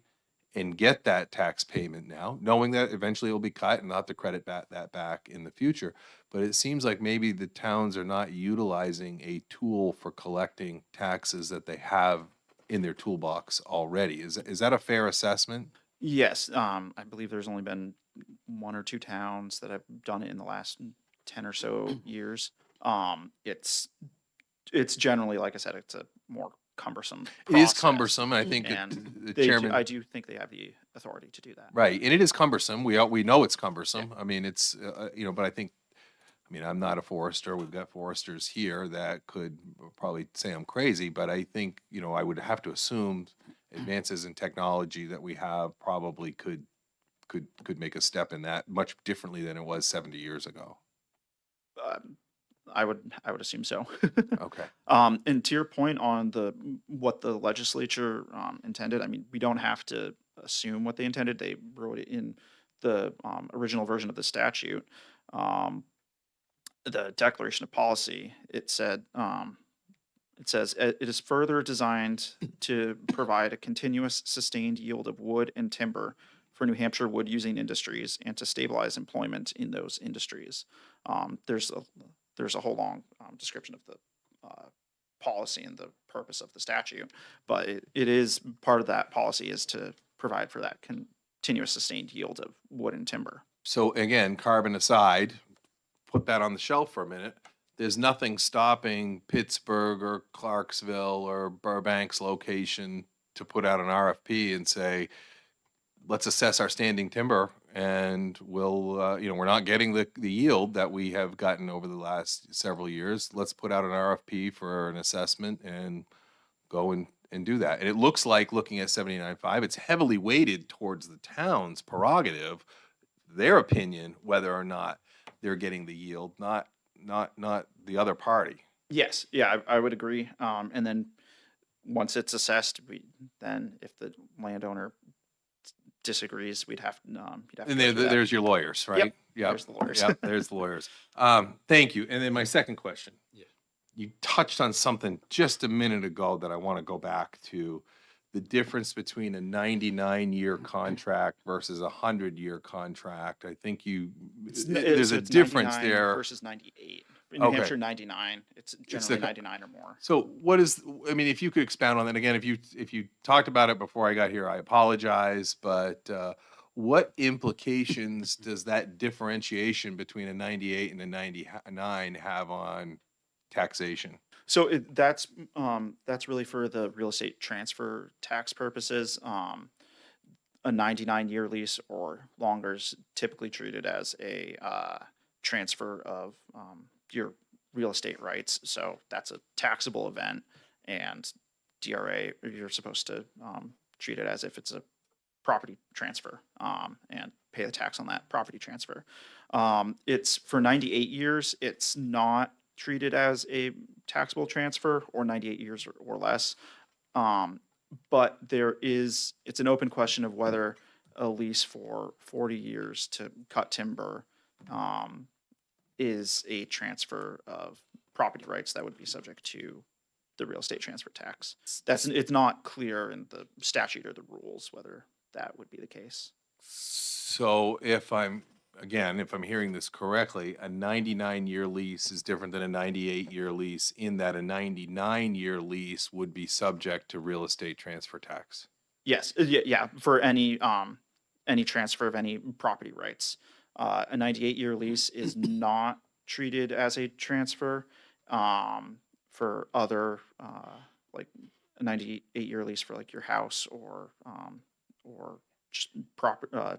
Speaker 10: and get that tax payment now, knowing that eventually it will be cut and not have to credit that back in the future. But it seems like maybe the towns are not utilizing a tool for collecting taxes that they have in their toolbox already. Is that a fair assessment?
Speaker 6: Yes, I believe there's only been one or two towns that have done it in the last 10 or so years. It's generally, like I said, it's a more cumbersome process.
Speaker 10: It is cumbersome, and I think
Speaker 6: And
Speaker 10: the chairman.
Speaker 6: I do think they have the authority to do that.
Speaker 10: Right, and it is cumbersome. We know it's cumbersome. I mean, it's but I think, I'm not a forester. We've got foresters here that could probably say I'm crazy, but I think I would have to assume advances in technology that we have probably could make a step in that much differently than it was 70 years ago.
Speaker 6: I would assume so.
Speaker 10: Okay.
Speaker 6: And to your point on what the legislature intended, we don't have to assume what they intended. They wrote it in the original version of the statute. the declaration of policy, it said, it says, it is further designed to provide a continuous sustained yield of wood and timber for New Hampshire wood using industries and to stabilize employment in those industries. There's a whole long description of the policy and the purpose of the statute, but it is part of that policy is to provide for that continuous sustained yield of wood and timber.
Speaker 10: So again, carbon aside, put that on the shelf for a minute. There's nothing stopping Pittsburgh or Clarksville or Burbank's location to put out an RFP and say, let's assess our standing timber and we'll, we're not getting the yield that we have gotten over the last several years. Let's put out an RFP for an assessment and go and do that. And it looks like, looking at 79.5, it's heavily weighted towards the town's prerogative, their opinion, whether or not they're getting the yield, not the other party.
Speaker 6: Yes, yeah, I would agree. And then once it's assessed, then if the landowner disagrees, we'd have to.
Speaker 10: And there's your lawyers, right?
Speaker 6: Yep, there's the lawyers.
Speaker 10: Yep, there's the lawyers. Thank you. And then my second question.
Speaker 7: Yeah.
Speaker 10: You touched on something just a minute ago that I want to go back to. The difference between a 99-year contract versus a 100-year contract. I think there's a
Speaker 6: it's
Speaker 10: difference
Speaker 6: 99
Speaker 10: there.
Speaker 6: versus 98. In New
Speaker 10: Okay.
Speaker 6: Hampshire, 99. It's generally 99 or more.
Speaker 10: So what is, I mean, if you could expound on that again, if you talked about it before I got here, I apologize, but what implications does that differentiation between a 98 and a 99 have on taxation?
Speaker 6: So that's really for the real estate transfer tax purposes. A 99-year lease or longer is typically treated as a transfer of your real estate rights. So that's a taxable event, and DRA, you're supposed to treat it as if it's a property transfer and pay the tax on that property transfer. It's for 98 years, it's not treated as a taxable transfer, or 98 years or less. But it's an open question of whether a lease for 40 years to cut timber is a transfer of property rights that would be subject to the real estate transfer tax. It's not clear in the statute or the rules whether that would be the case.
Speaker 10: So if I'm hearing this correctly, a 99-year lease is different than a 98-year lease in that a 99-year lease would be subject to real estate transfer tax.
Speaker 6: Yes, yeah, for any transfer of any property rights. A 98-year lease is not treated as a transfer. For other, like a 98-year lease for like your house or just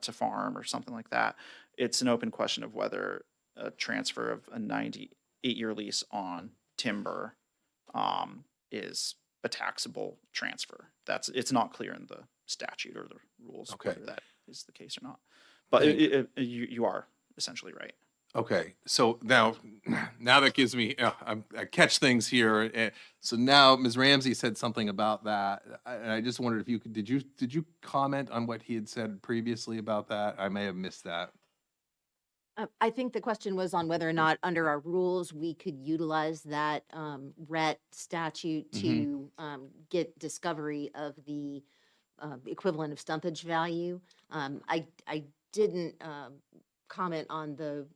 Speaker 6: to farm or something like that. It's an open question of whether a transfer of a 98-year lease on timber is a taxable transfer. It's not clear in the statute or the rules
Speaker 10: Okay.
Speaker 6: whether that is the case or not. But you are essentially right.
Speaker 10: Okay, so now that gives me, I catch things here. So now Ms. Ramsey said something about that, and I just wondered if you could, did you comment on what he had said previously about that? I may have missed that.
Speaker 9: I think the question was on whether or not under our rules, we could utilize that RET statute to get discovery of the equivalent of stumpage value. I didn't comment on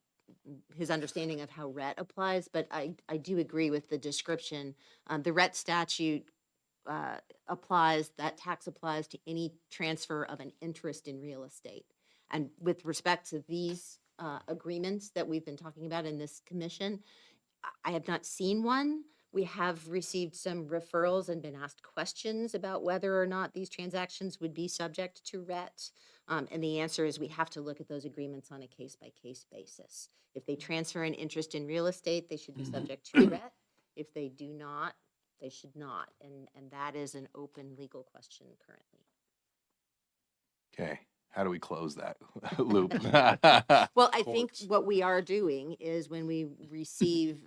Speaker 9: his understanding of how RET applies, but I do agree with the description. The RET statute that tax applies to any transfer of an interest in real estate. And with respect to these agreements that we've been talking about in this commission, I have not seen one. We have received some referrals and been asked questions about whether or not these transactions would be subject to RET. And the answer is we have to look at those agreements on a case-by-case basis. If they transfer an interest in real estate, they should be subject to RET. If they do not, they should not. And that is an open legal question currently.
Speaker 10: Okay, how do we close that loop?
Speaker 9: Well, I think what we are doing is when we receive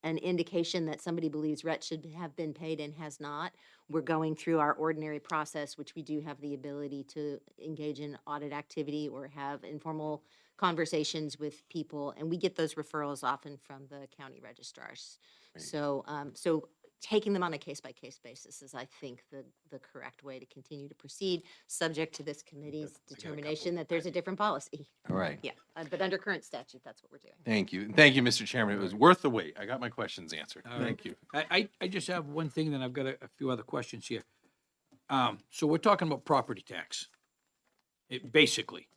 Speaker 9: an indication that somebody believes rent should have been paid and has not, we're going through our ordinary process, which we do have the ability to engage in audit activity or have informal conversations with people, and we get those referrals often from the county registrars. So, so taking them on a case-by-case basis is, I think, the correct way to continue to proceed, subject to this committee's determination that there's a different policy.
Speaker 10: All right.
Speaker 9: Yeah, but under current statute, that's what we're doing.
Speaker 10: Thank you. Thank you, Mr. Chairman. It was worth the wait. I got my questions answered.
Speaker 4: All right.
Speaker 10: Thank you.
Speaker 4: I just have one thing, then I've got a few other questions here. So we're talking about property tax. It basically,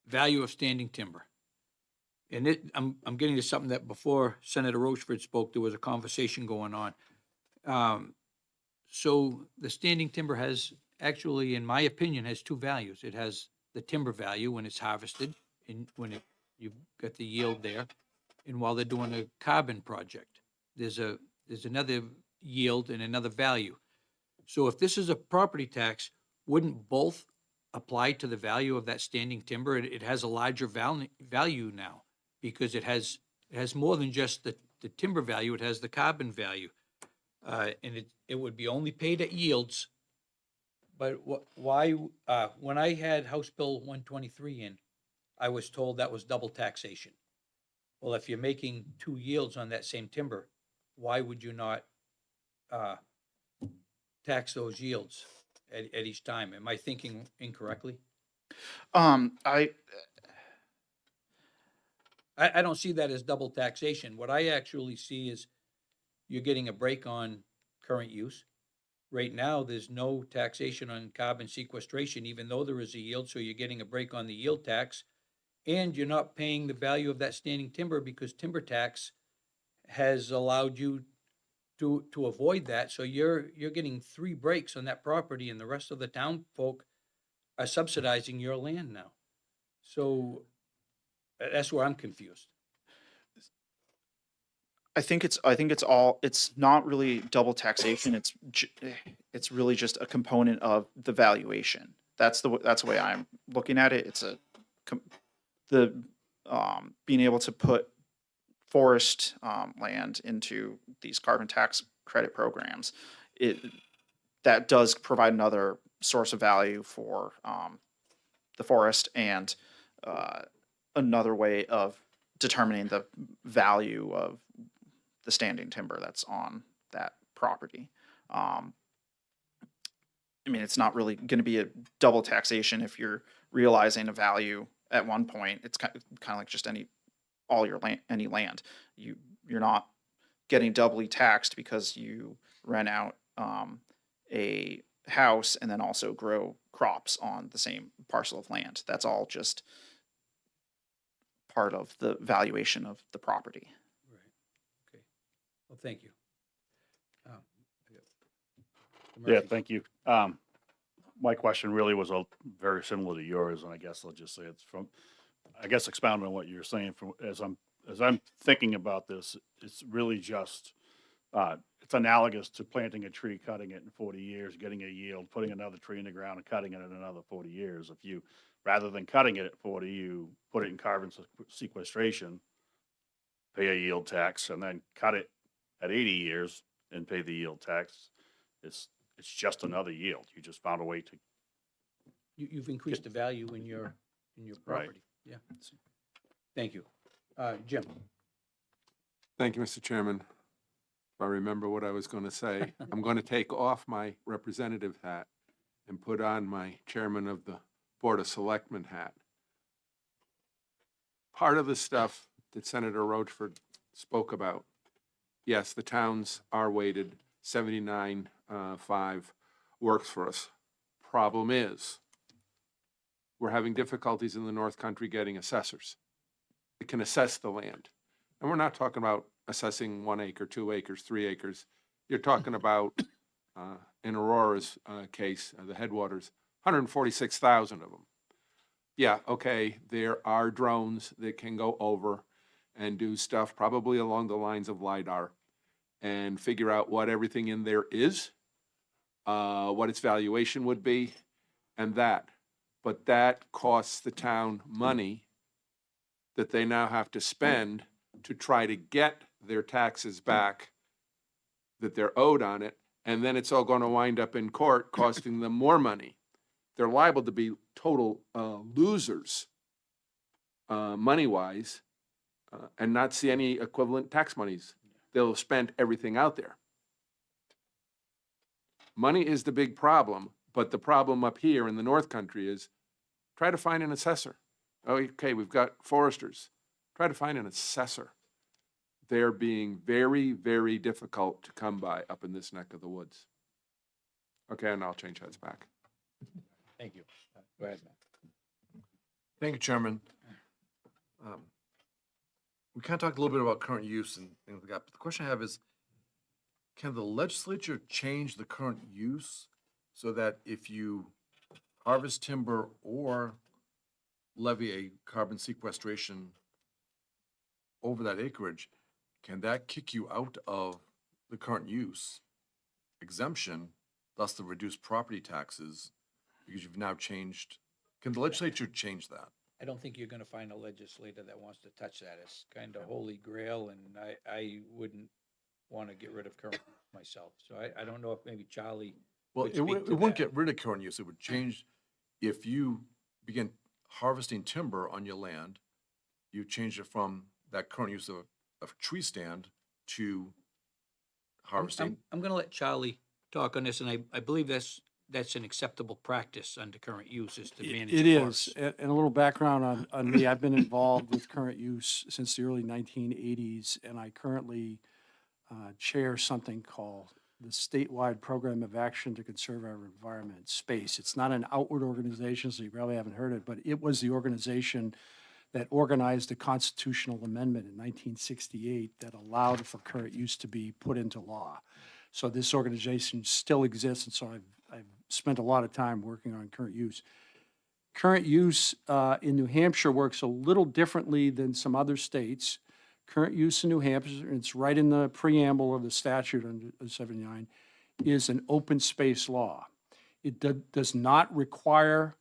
Speaker 4: value of standing timber. And I'm getting to something that before Senator Rochford spoke, there was a conversation going on. So the standing timber has actually, in my opinion, has two values. It has the timber value when it's harvested and you've got the yield there. And while they're doing a carbon project, there's another yield and another value. So if this is a property tax, wouldn't both apply to the value of that standing timber? It has a larger value now because it has more than just the timber value, it has the carbon value. And it would be only paid at yields. But why, when I had House Bill 123 in, I was told that was double taxation. Well, if you're making two yields on that same timber, why would you not tax those yields at each time? Am I thinking incorrectly?
Speaker 6: I
Speaker 4: don't see that as double taxation. What I actually see is you're getting a break on current use. Right now, there's no taxation on carbon sequestration, even though there is a yield, so you're getting a break on the yield tax. And you're not paying the value of that standing timber because timber tax has allowed you to avoid that. So you're getting three breaks on that property and the rest of the town folk are subsidizing your land now. So that's where I'm confused.
Speaker 6: I think it's not really double taxation. It's really just a component of the valuation. That's the way I'm looking at it. It's being able to put forest land into these carbon tax credit programs. That does provide another source of value for the forest and another way of determining the value of the standing timber that's on that property. I mean, it's not really going to be a double taxation if you're realizing a value at one point. It's kind of like just any land. You're not getting doubly taxed because you rent out a house and then also grow crops on the same parcel of land. That's all just part of the valuation of the property.
Speaker 4: Right. Okay. Well, thank you. Mr.
Speaker 11: Yeah,
Speaker 4: Murphy.
Speaker 11: thank you. My question really was very similar to yours, and I guess I'll just say it's expounding on what you're saying. As I'm thinking about this, it's really just it's analogous to planting a tree, cutting it in 40 years, getting a yield, putting another tree in the ground, and cutting it in another 40 years. If you, rather than cutting it at 40, you put it in carbon sequestration, pay a yield tax, and then cut it at 80 years and pay the yield tax. It's just another yield. You just found a way to.
Speaker 4: You've increased the value in your
Speaker 11: Right.
Speaker 4: property. Yeah. Thank you. Jim.
Speaker 8: Thank you, Mr. Chairman. If I remember what I was going to say, I'm going to take off my representative hat and put on my chairman of the Board of Selectmen hat. Part of the stuff that Senator Rochford spoke about, yes, the towns are weighted 79.5 works for us. Problem is, we're having difficulties in the North Country getting assessors. We can assess the land. And we're not talking about assessing 1 acre, 2 acres, 3 acres. You're talking about, in Aurora's case, the headwaters, 146,000 of them. Yeah, okay, there are drones that can go over and do stuff probably along the lines of LiDAR and figure out what everything in there is, what its valuation would be, and that. But that costs the town money that they now have to spend to try to get their taxes back that they're owed on it, and then it's all gonna wind up in court costing them more money. They're liable to be total losers, money-wise, and not see any equivalent tax monies. They'll have spent everything out there. Money is the big problem, but the problem up here in the North Country is try to find an assessor. Okay, we've got foresters. Try to find an assessor. They're being very, very difficult to come by up in this neck of the woods. Okay, and I'll change heads back.
Speaker 4: Thank you. Go ahead, Matt.
Speaker 7: Thank you, Chairman. We kind of talked a little bit about current use and things like that, but the question I have is, can the legislature change the current use so that if you harvest timber or levy a carbon sequestration over that acreage, can that kick you out of the current use exemption, thus the reduced property taxes, because you've now changed? Can the legislature change that?
Speaker 4: I don't think you're gonna find a legislator that wants to touch that. It's kind of holy grail, and I wouldn't want to get rid of current myself. So I don't know if maybe Charlie
Speaker 7: Well,
Speaker 4: could
Speaker 7: it
Speaker 4: speak
Speaker 7: would,
Speaker 4: to
Speaker 7: it wouldn't
Speaker 4: that.
Speaker 7: get rid of current use. It would change if you begin harvesting timber on your land, you change it from that current use of a tree stand to harvesting.
Speaker 4: I'm gonna let Charlie talk on this, and I believe that's an acceptable practice under current use is to manage.
Speaker 1: It
Speaker 4: the
Speaker 1: is,
Speaker 4: forests.
Speaker 1: and a little background on me, I've been involved with current use since the early 1980s, and I currently chair something called the Statewide Program of Action to Conserve Our Environment Space. It's not an outward organization, so you probably haven't heard it, but it was the organization that organized a constitutional amendment in 1968 that allowed for current use to be put into law. So this organization still exists, and so I've spent a lot of time working on current use. Current use in New Hampshire works a little differently than some other states. Current use in New Hampshire, it's right in the preamble of the statute under 79, is an open space law. It does not require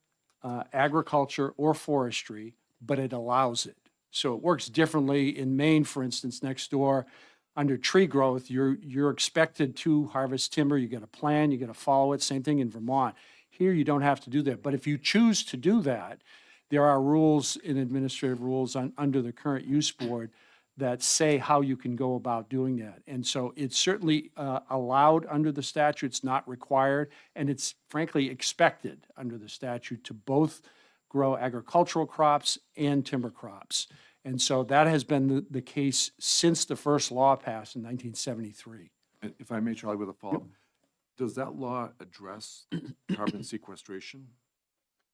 Speaker 1: agriculture or forestry, but it allows it. So it works differently in Maine, for instance, next door. Under tree growth, you're expected to harvest timber. You get a plan, you got to follow it. Same thing in Vermont. Here, you don't have to do that. But if you choose to do that, there are rules in administrative rules under the current use board that say how you can go about doing that. And so it's certainly allowed under the statute. It's not required, and it's frankly expected under the statute to both grow agricultural crops and timber crops. And so that has been the case since the first law passed in 1973.
Speaker 7: And if I may, Charlie, with a follow-up, does that law address carbon sequestration?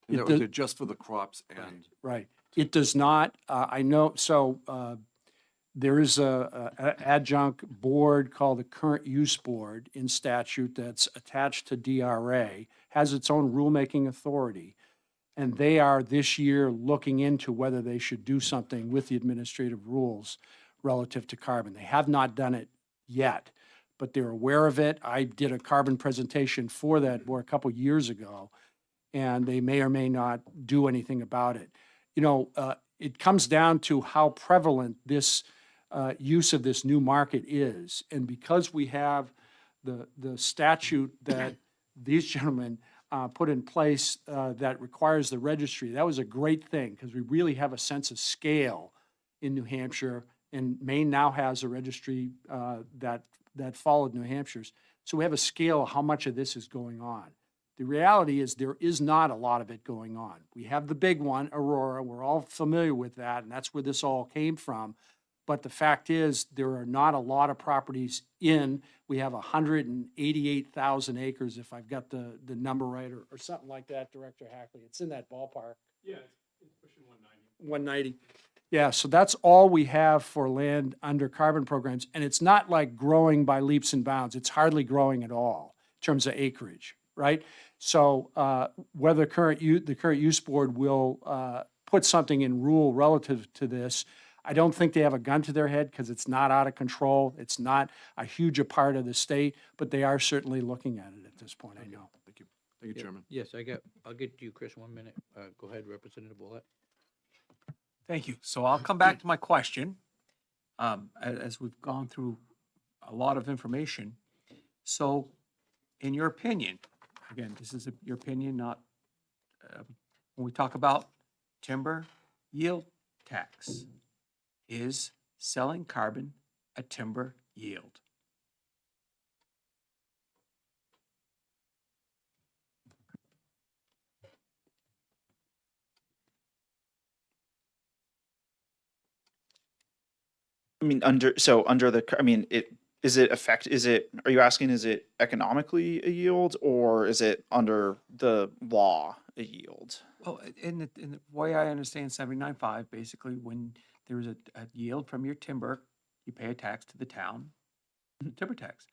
Speaker 1: It
Speaker 7: Or
Speaker 1: does-
Speaker 7: is it just for the crops and?
Speaker 1: Right. It does not, I know, so there is a adjunct board called the Current Use Board in statute that's attached to DRA, has its own rulemaking authority. And they are this year looking into whether they should do something with the administrative rules relative to carbon. They have not done it yet, but they're aware of it. I did a carbon presentation for that board a couple years ago, and they may or may not do anything about it. You know, it comes down to how prevalent this use of this new market is. And because we have the statute that these gentlemen put in place that requires the registry, that was a great thing because we really have a sense of scale in New Hampshire, and Maine now has a registry that followed New Hampshire's. So we have a scale of how much of this is going on. The reality is there is not a lot of it going on. We have the big one, Aurora. We're all familiar with that, and that's where this all came from. But the fact is, there are not a lot of properties in. We have 188,000 acres, if I've got the number right, or something like that, Director Hackley. It's in that ballpark.
Speaker 3: Yeah, it's pushing 190.
Speaker 1: 190. Yeah, so that's all we have for land under carbon programs. And it's not like growing by leaps and bounds. It's hardly growing at all in terms of acreage, right? So whether the current use board will put something in rule relative to this, I don't think they have a gun to their head because it's not out of control. It's not a huge a part of the state, but they are certainly looking at it at this point, I know.
Speaker 7: Thank you. Thank you, Chairman.
Speaker 4: Yes, I'll get to you, Chris, 1 minute. Go ahead, Representative Willett.
Speaker 3: Thank you. So I'll come back to my question. as we've gone through a lot of information. So, in your opinion, again, this is your opinion, not, when we talk about timber yield tax, is selling carbon a timber yield?
Speaker 6: I mean, are you asking, is it economically a yield, or is it under the law a yield?
Speaker 3: Well, in the way I understand 79.5, basically, when there is a yield from your timber, you pay a tax to the town, timber tax.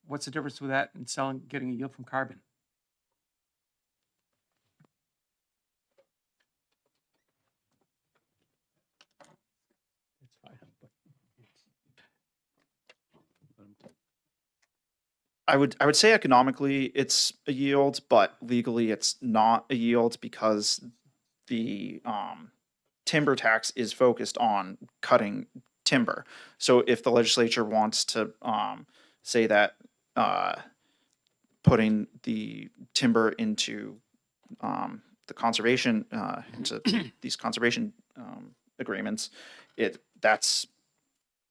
Speaker 3: What's the difference with that and getting a yield from carbon?
Speaker 6: I would say economically it's a yield, but legally it's not a yield because the timber tax is focused on cutting timber. So if the legislature wants to say that putting the timber into the conservation into these conservation agreements, that's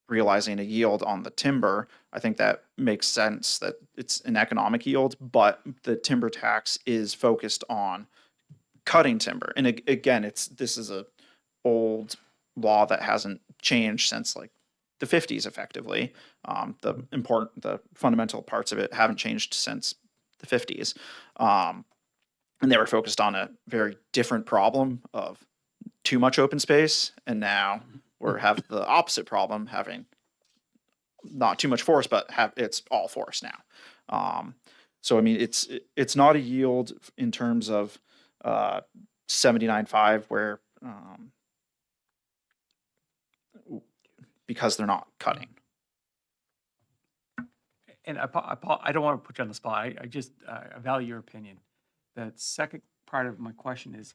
Speaker 6: realizing a yield on the timber. I think that makes sense that it's an economic yield, but the timber tax is focused on cutting timber. And again, this is a old law that hasn't changed since like the 50s effectively. The fundamental parts of it haven't changed since the 50s. And they were focused on a very different problem of too much open space, and now we have the opposite problem, having not too much forest, but it's all forest now. So I mean, it's not a yield in terms of 79.5, where because they're not cutting.
Speaker 3: And I don't want to put you on the spot. I just I value your opinion. The second part of my question is,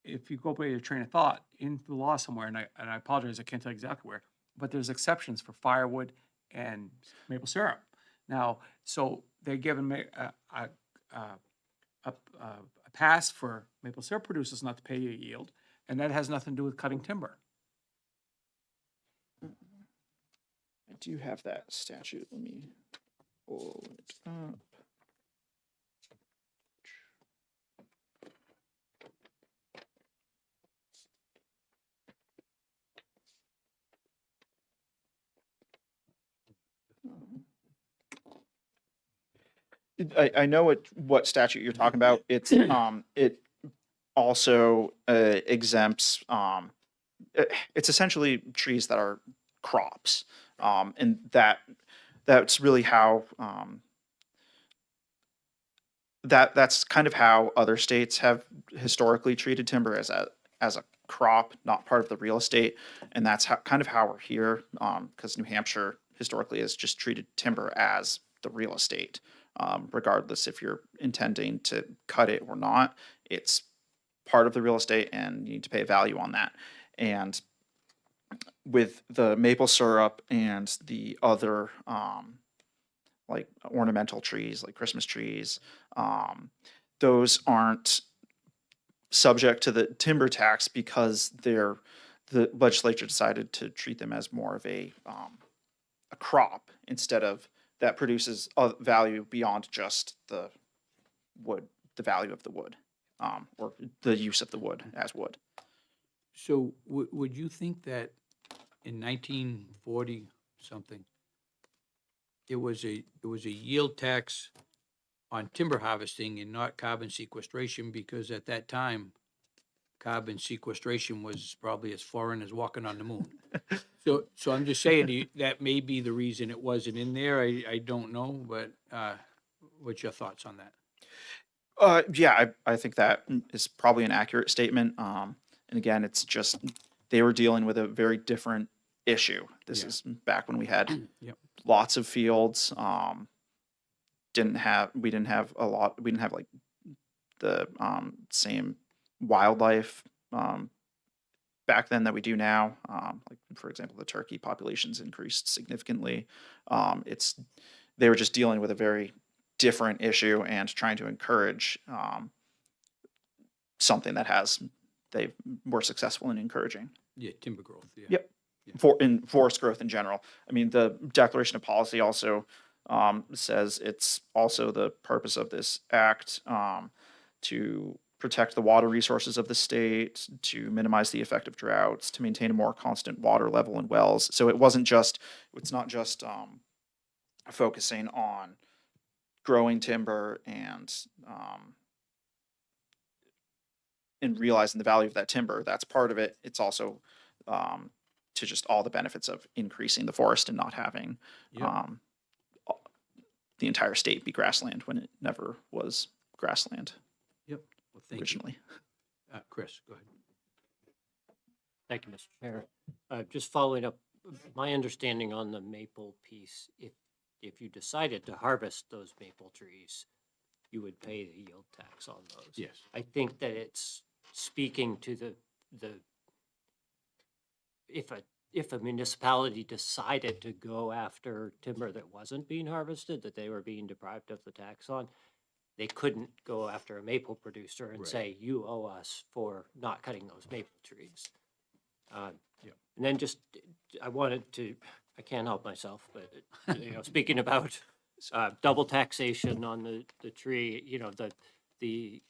Speaker 3: if you go by your train of thought in the law somewhere, and I apologize, I can't tell you exactly where, but there's exceptions for firewood and maple syrup. Now, so they're given a pass for maple syrup producers not to pay you a yield, and that has nothing to do with cutting timber.
Speaker 6: I do have that statute. Let me pull it up. I know what statute you're talking about. It's it also exempts it's essentially trees that are crops, and that's really how that's kind of how other states have historically treated timber as a crop, not part of the real estate, and that's kind of how we're here, because New Hampshire historically has just treated timber as the real estate, regardless if you're intending to cut it or not. It's part of the real estate, and you need to pay a value on that. And with the maple syrup and the other like ornamental trees, like Christmas trees, those aren't subject to the timber tax because the legislature decided to treat them as more of a crop, instead of that produces a value beyond just the wood, the value of the wood, or the use of the wood as wood.
Speaker 4: So would you think that in 1940 something, it was a yield tax on timber harvesting and not carbon sequestration, because at that time, carbon sequestration was probably as foreign as walking on the moon. So I'm just saying, that may be the reason it wasn't in there. I don't know, but what's your thoughts on that?
Speaker 6: Yeah, I think that is probably an accurate statement. And again, it's just they were dealing with a very different issue. This is back when we had
Speaker 4: Yep.
Speaker 6: lots of fields. We didn't have like the same wildlife back then that we do now. Like for example, the turkey populations increased significantly. They were just dealing with a very different issue and trying to encourage something that they were successful in encouraging.
Speaker 4: Yeah, timber growth, yeah.
Speaker 6: Yep. In forest growth in general. I mean, the Declaration of Policy also says it's also the purpose of this act to protect the water resources of the state, to minimize the effect of droughts, to maintain a more constant water level in wells. So it's not just focusing on growing timber and realizing the value of that timber. That's part of it. It's also to just all the benefits of increasing the forest and not having the entire state be grassland when it never was grassland
Speaker 4: Yep. Well, thank you.
Speaker 6: originally.
Speaker 4: Chris, go ahead.
Speaker 5: Thank you, Mr. Chair. Just following up, my understanding on the maple piece, if you decided to harvest those maple trees, you would pay the yield tax on those.
Speaker 4: Yes.
Speaker 5: I think that it's speaking to the if a municipality decided to go after timber that wasn't being harvested, that they were being deprived of the tax on, they couldn't go after a maple producer and
Speaker 4: Right.
Speaker 5: say, you owe us for not cutting those maple trees.
Speaker 4: Yeah.
Speaker 5: And then I can't help myself, but, speaking about double taxation on the tree, the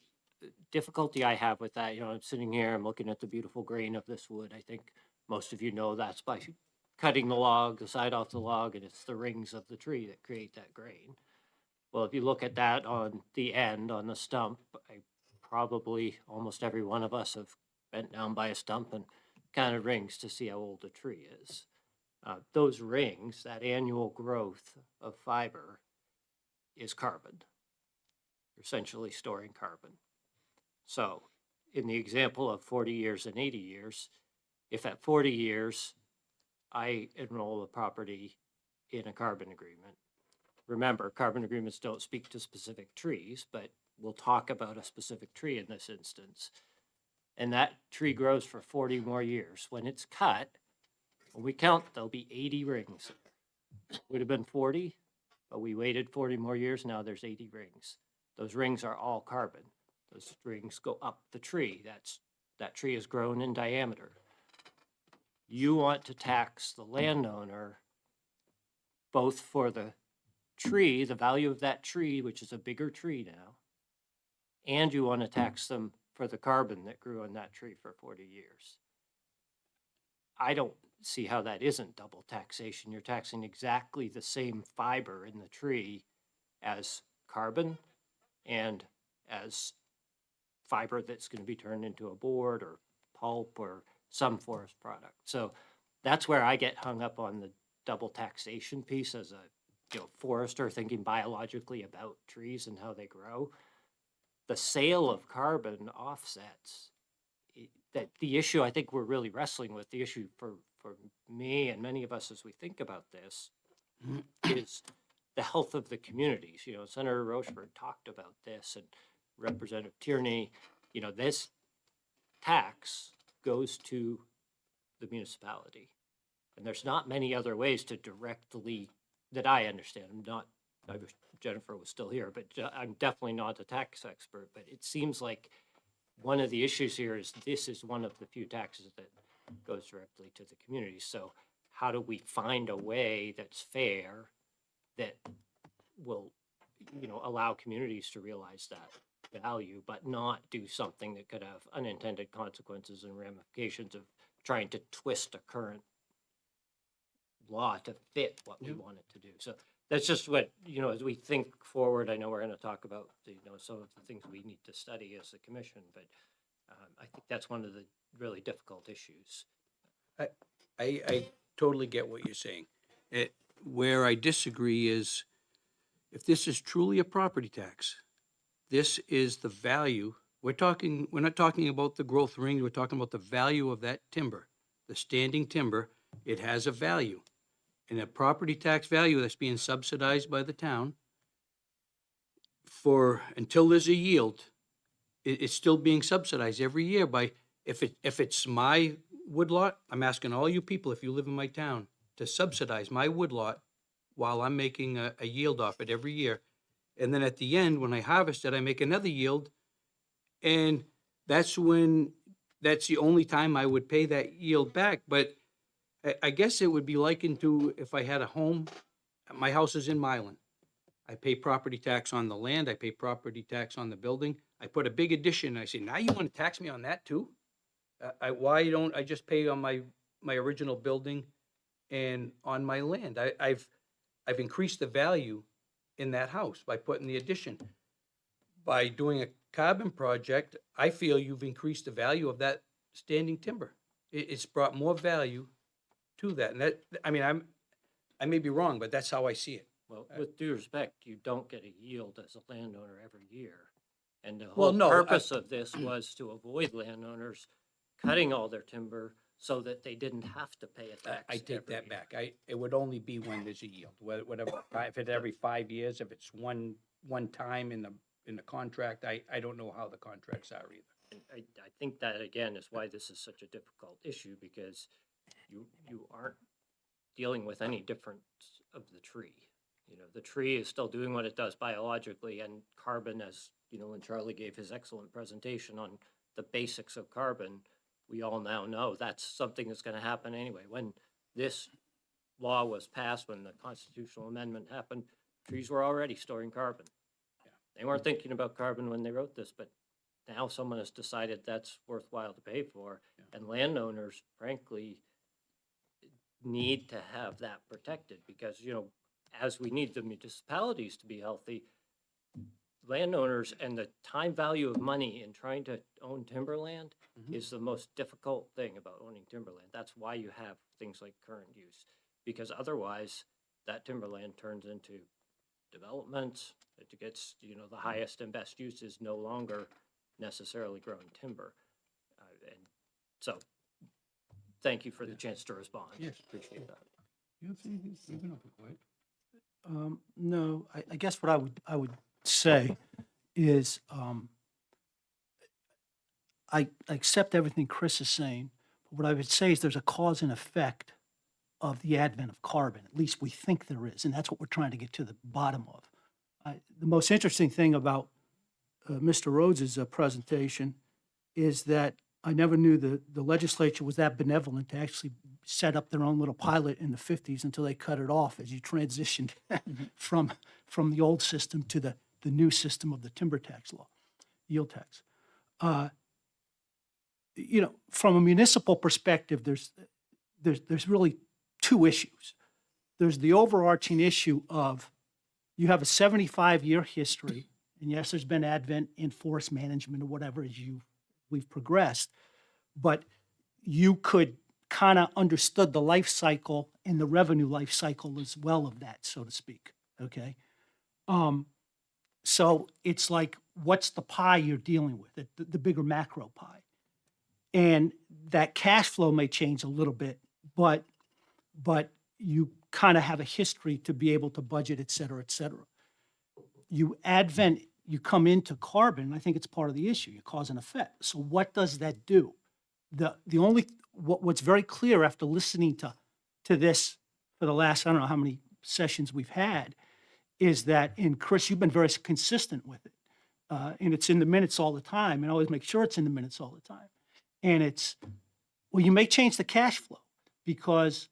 Speaker 5: difficulty I have with that, I'm sitting here, I'm looking at the beautiful grain of this wood. I think most of you know that's by cutting the side off the log, and it's the rings of the tree that create that grain. Well, if you look at that on the end, on the stump, probably almost every one of us have bent down by a stump and counted rings to see how old a tree is. Those rings, that annual growth of fiber, is carbon. You're essentially storing carbon. So in the example of 40 years and 80 years, if at 40 years I enroll a property in a carbon agreement, remember, carbon agreements don't speak to specific trees, but we'll talk about a specific tree in this instance. And that tree grows for 40 more years. When it's cut, when we count, there'll be 80 rings. Would have been 40, but we waited 40 more years. Now there's 80 rings. Those rings are all carbon. Those rings go up the tree. That tree is grown in diameter. You want to tax the landowner both for the tree, the value of that tree, which is a bigger tree now, and you want to tax them for the carbon that grew on that tree for 40 years. I don't see how that isn't double taxation. You're taxing exactly the same fiber in the tree as carbon and as fiber that's going to be turned into a board or pulp or some forest product. So that's where I get hung up on the double taxation piece as a forester thinking biologically about trees and how they grow. The sale of carbon offsets, that the issue I think we're really wrestling with, the issue for me and many of us as we think about this, is the health of the communities. Senator Rochefort talked about this, and Representative Tierney, this tax goes to the municipality. And there's not many other ways to directly, that I understand. I wish Jennifer was still here, but I'm definitely not a tax expert, but it seems like one of the issues here is this is one of the few taxes that goes directly to the community. So how do we find a way that's fair that will, allow communities to realize that value, but not do something that could have unintended consequences and ramifications of trying to twist a current law to fit what we want it to do. So that's just what, as we think forward, I know we're going to talk about, some of the things we need to study as a commission, but I think that's one of the really difficult issues.
Speaker 4: I totally get what you're saying. Where I disagree is, if this is truly a property tax, this is the value. We're not talking about the growth ring, we're talking about the value of that timber, the standing timber. It has a value. And a property tax value that's being subsidized by the town until there's a yield, it's still being subsidized every year by, if it's my woodlot, I'm asking all you people, if you live in my town, to subsidize my woodlot while I'm making a yield off it every year. And then at the end, when I harvest it, I make another yield. And that's the only time I would pay that yield back. But I guess it would be likened to if I had a home, my house is in Milan. I pay property tax on the land, I pay property tax on the building. I put a big addition, and I say, now you want to tax me on that too? Why don't I just pay on my original building and on my land? I've increased the value in that house by putting the addition. By doing a carbon project, I feel you've increased the value of that standing timber. It's brought more value to that. And that, I mean, I may be wrong, but that's how I see it.
Speaker 5: Well, with due respect, you don't get a yield as a landowner every year. And the
Speaker 4: Well,
Speaker 5: whole
Speaker 4: no,
Speaker 5: purpose of this was to avoid landowners cutting all their timber so that they didn't have to pay a tax.
Speaker 4: I take
Speaker 5: every
Speaker 4: that
Speaker 5: year.
Speaker 4: back. It would only be when there's a yield, whatever, if it's every 5 years, if it's one time in the contract, I don't know how the contracts are either.
Speaker 5: And I think that, again, is why this is such a difficult issue, because you aren't dealing with any difference of the tree. You know, the tree is still doing what it does biologically, and carbon, as, you know, when Charlie gave his excellent presentation on the basics of carbon, we all now know that's something that's going to happen anyway. When this law was passed, when the constitutional amendment happened, trees were already storing carbon. They weren't thinking about carbon when they wrote this, but now someone has decided that's worthwhile to pay for. And landowners, frankly, need to have that protected because, you know, as we need the municipalities to be healthy, landowners and the time value of money in trying to own timberland is the most difficult thing about owning timberland. That's why you have things like current use, because otherwise that timberland turns into developments. It gets, you know, the highest and best use is no longer necessarily grown timber. And so thank you for the chance to respond.
Speaker 4: Yes.
Speaker 5: Appreciate that.
Speaker 4: You have anything? You've been awfully quiet.
Speaker 2: No, I guess what I would say is, I accept everything Chris is saying, but what I would say is there's a cause and effect of the advent of carbon. At least we think there is, and that's what we're trying to get to the bottom of. The most interesting thing about Mr. Rhodes's presentation is that I never knew the legislature was that benevolent to actually set up their own little pilot in the 50s until they cut it off as you transitioned from the old system to the new system of the timber tax law, yield tax. You know, from a municipal perspective, there's really two issues. There's the overarching issue of you have a 75-year history, and yes, there's been advent in forest management or whatever as we've progressed, but you could kind of understood the life cycle and the revenue life cycle as well of that, so to speak, okay? So it's like, what's the pie you're dealing with, the bigger macro pie? And that cash flow may change a little bit, but you kind of have a history to be able to budget, et cetera, et cetera. You come into carbon, I think it's part of the issue, you cause and effect. So what does that do? What's very clear after listening to this for the last, I don't know how many sessions we've had, is that, and Chris, you've been very consistent with it. And it's in the minutes all the time, and always make sure it's in the minutes all the time. And it's, well, you may change the cash flow because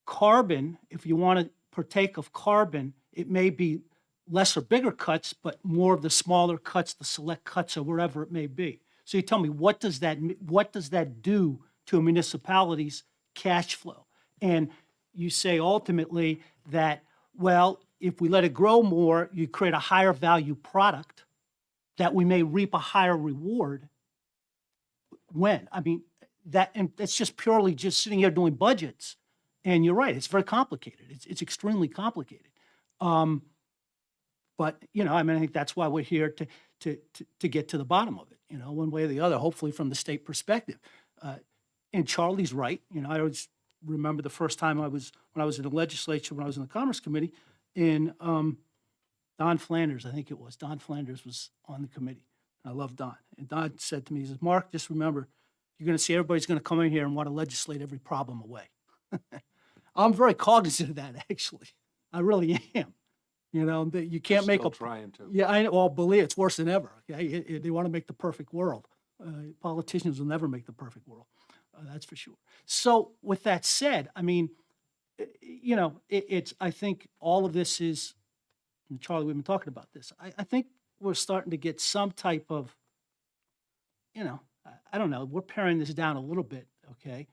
Speaker 2: carbon, if you want to partake of carbon, it may be less or bigger cuts, but more of the smaller cuts, the select cuts, or wherever it may be. So you tell me, what does that do to a municipality's cash flow? And you say ultimately that, well, if we let it grow more, you create a higher value product that we may reap a higher reward. When? I mean, and that's just purely just sitting here doing budgets. And you're right, it's very complicated. It's extremely complicated. But, you know, I mean, I think that's why we're here to get to the bottom of it, you know, one way or the other, hopefully from the state perspective. And Charlie's right. You know, I always remember the first time when I was in the legislature, when I was in the Commerce Committee, and Don Flanders, I think it was, Don Flanders was on the committee. I love Don. And Don said to me, he says, Mark, just remember, you're going to see everybody's going to come in here and want to legislate every problem away. I'm very cognizant of that, actually. I really am. You know, that you can't make
Speaker 8: Still
Speaker 2: a.
Speaker 8: trying to.
Speaker 2: Yeah, I know. Well, believe it's worse than ever. Okay, they want to make the perfect world. Politicians will never make the perfect world. That's for sure. So, with that said, I mean, you know, it's. I think all of this is. And Charlie, we've been talking about this. I think we're starting to get some type of. You know, I don't know. We're paring this down a little bit. Okay.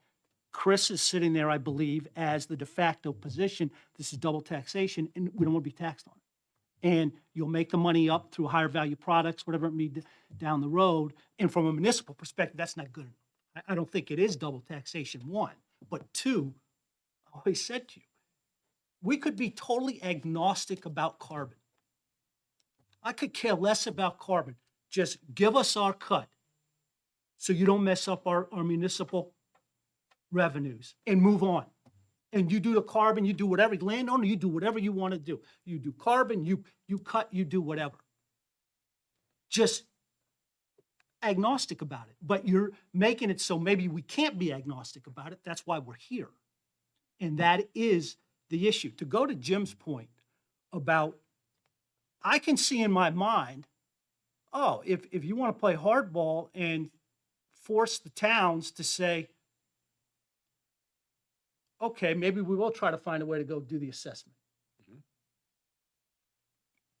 Speaker 2: Chris is sitting there, I believe, as the de facto position. This is double taxation, and we don't want to be taxed on it. And you'll make the money up through higher value products, whatever it may be down the road. And from a municipal perspective, that's not good enough. I don't think it is double taxation, one. But two, I always said to you, we could be totally agnostic about carbon. I could care less about carbon. Just give us our cut so you don't mess up our municipal revenues and move on. And you do the carbon, you do whatever, landowner, you do whatever you want to do. You do carbon, you cut, you do whatever. Just agnostic about it. But you're making it so maybe we can't be agnostic about it. That's why we're here. And that is the issue. To go to Jim's point about, I can see in my mind, oh, if you want to play hardball and force the towns to say, okay, maybe we will try to find a way to go do the assessment.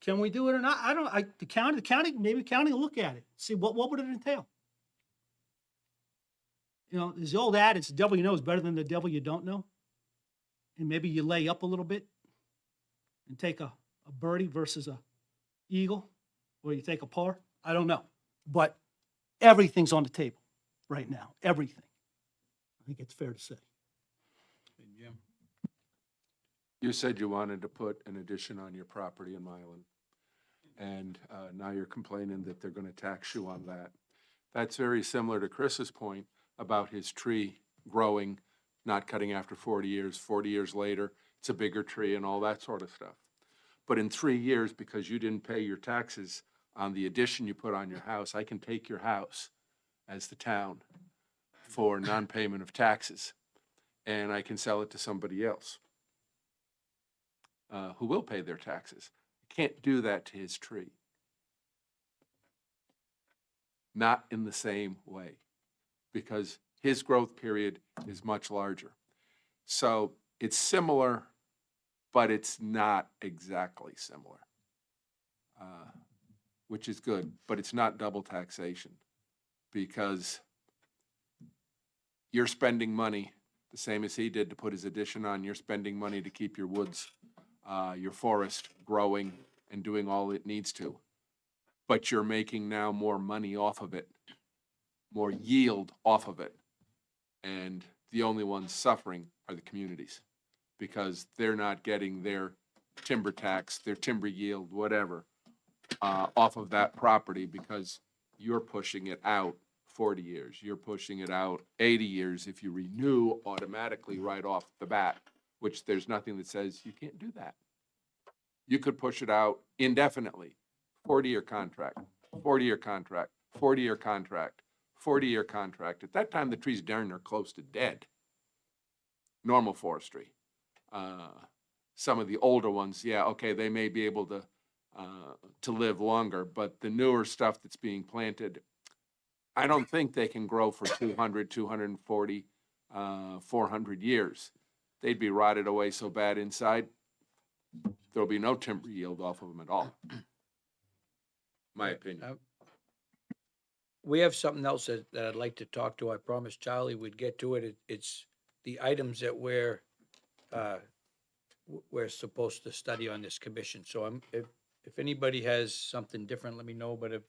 Speaker 2: Can we do it or not? I don't, the county, maybe the county will look at it, see what would it entail? You know, there's the old adage, the devil you know is better than the devil you don't know. And maybe you lay up a little bit and take a birdie versus a eagle, or you take a par. I don't know. But everything's on the table right now, everything. I think it's fair to say.
Speaker 4: Jim?
Speaker 8: You said you wanted to put an addition on your property in Milan, and now you're complaining that they're going to tax you on that. That's very similar to Chris's point about his tree growing, not cutting after 40 years. 40 years later, it's a bigger tree and all that sort of stuff. But in 3 years, because you didn't pay your taxes on the addition you put on your house, I can take your house as the town for non-payment of taxes, and I can sell it to somebody else who will pay their taxes. I can't do that to his tree. Not in the same way, because his growth period is much larger. So it's similar, but it's not exactly similar, which is good, but it's not double taxation, because you're spending money the same as he did to put his addition on. You're spending money to keep your woods, your forest growing and doing all it needs to. But you're making now more money off of it, more yield off of it. And the only ones suffering are the communities, because they're not getting their timber tax, their timber yield, whatever, off of that property, because you're pushing it out 40 years. You're pushing it out 80 years if you renew automatically right off the bat, which there's nothing that says you can't do that. You could push it out indefinitely, 40-year contract, 40-year contract, 40-year contract, 40-year contract. At that time, the tree's darn near close to dead. Normal forestry. Some of the older ones, yeah, okay, they may be able to live longer, but the newer stuff that's being planted, I don't think they can grow for 200, 240, 400 years. They'd be rotted away so bad inside, there'll be no timber yield off of them at all. My opinion.
Speaker 4: We have something else that I'd like to talk to. I promised Charlie we'd get to it. It's the items that we're supposed to study on this commission. So if anybody has something different, let me know. But if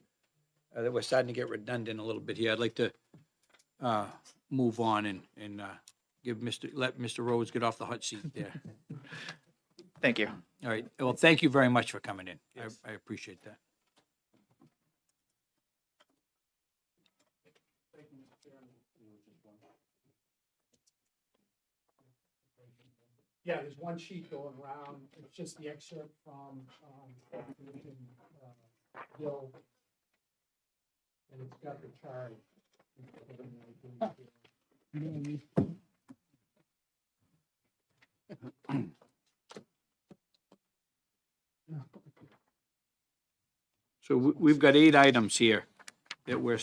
Speaker 4: we're starting to get redundant a little bit here, I'd like to move on and let Mr. Rhodes get off the hot seat there.
Speaker 6: Thank you.
Speaker 4: All right. Well, thank you very much for coming in. I appreciate that.
Speaker 2: Yeah, there's one sheet going around. It's just the excerpt from Bill, and it's got the chart.
Speaker 4: So we've got 8 items here that we're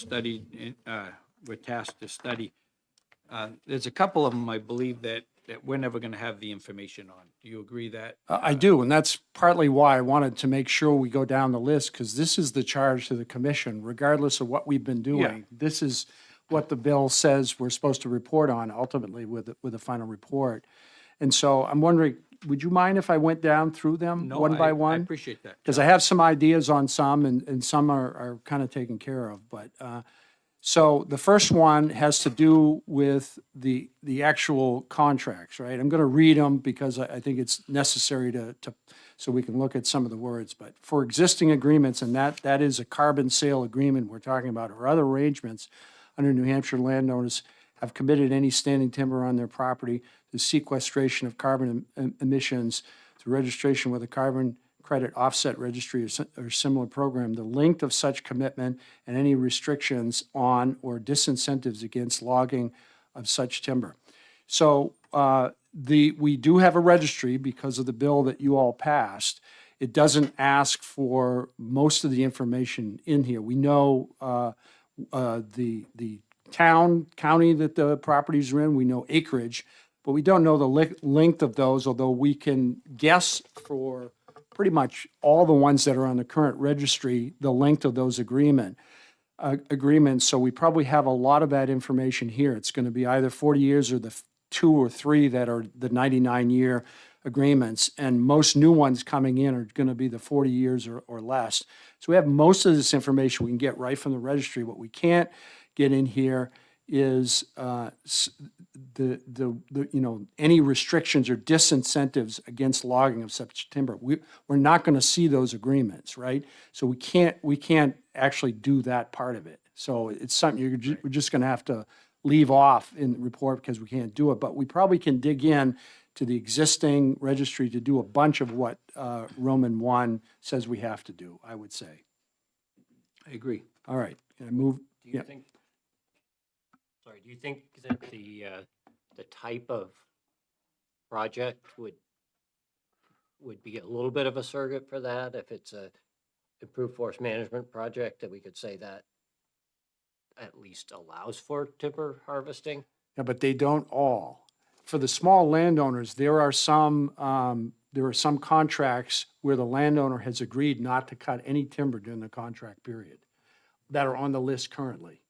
Speaker 4: tasked to study. There's a couple of them, I believe, that we're never gonna have the information on. Do you agree that?
Speaker 1: I do, and that's partly why I wanted to make sure we go down the list, because this is the charge to the commission, regardless of what we've been doing. This is what the bill says we're supposed to report on ultimately with the final report. And so I'm wondering, would you mind if I went down through them
Speaker 4: No,
Speaker 1: one by
Speaker 4: I
Speaker 1: one?
Speaker 4: appreciate that.
Speaker 1: Because I have some ideas on some, and some are kind of taken care of. But, so the first one has to do with the actual contracts, right? I'm going to read them because I think it's necessary so we can look at some of the words. But for existing agreements, and that is a carbon sale agreement we're talking about, or other arrangements under New Hampshire landowners have committed any standing timber on their property to sequestration of carbon emissions through registration with a carbon credit offset registry or similar program, the length of such commitment and any restrictions on or disincentives against logging of such timber. So we do have a registry because of the bill that you all passed. It doesn't ask for most of the information in here. We know the county that the properties are in, we know acreage, but we don't know the length of those, although we can guess for pretty much all the ones that are on the current registry, the length of those agreements. So we probably have a lot of that information here. It's going to be either 40 years or the 2 or 3 that are the 99-year agreements. And most new ones coming in are going to be the 40 years or less. So we have most of this information we can get right from the registry. What we can't get in here is any restrictions or disincentives against logging of such timber. We're not going to see those agreements, right? So we can't actually do that part of it. So it's something we're just going to have to leave off in the report because we can't do it. But we probably can dig in to the existing registry to do a bunch of what Roman 1 says we have to do, I would say.
Speaker 4: I agree.
Speaker 1: All right, can I move?
Speaker 5: Do you think, sorry, do you think that the type of project would be a little bit of a surrogate for that? If it's a improved forest management project, that we could say that at least allows for timber harvesting?
Speaker 1: Yeah, but they don't all. For the small landowners, there are some contracts where the landowner has agreed not to cut any timber during the contract period that are on the list currently.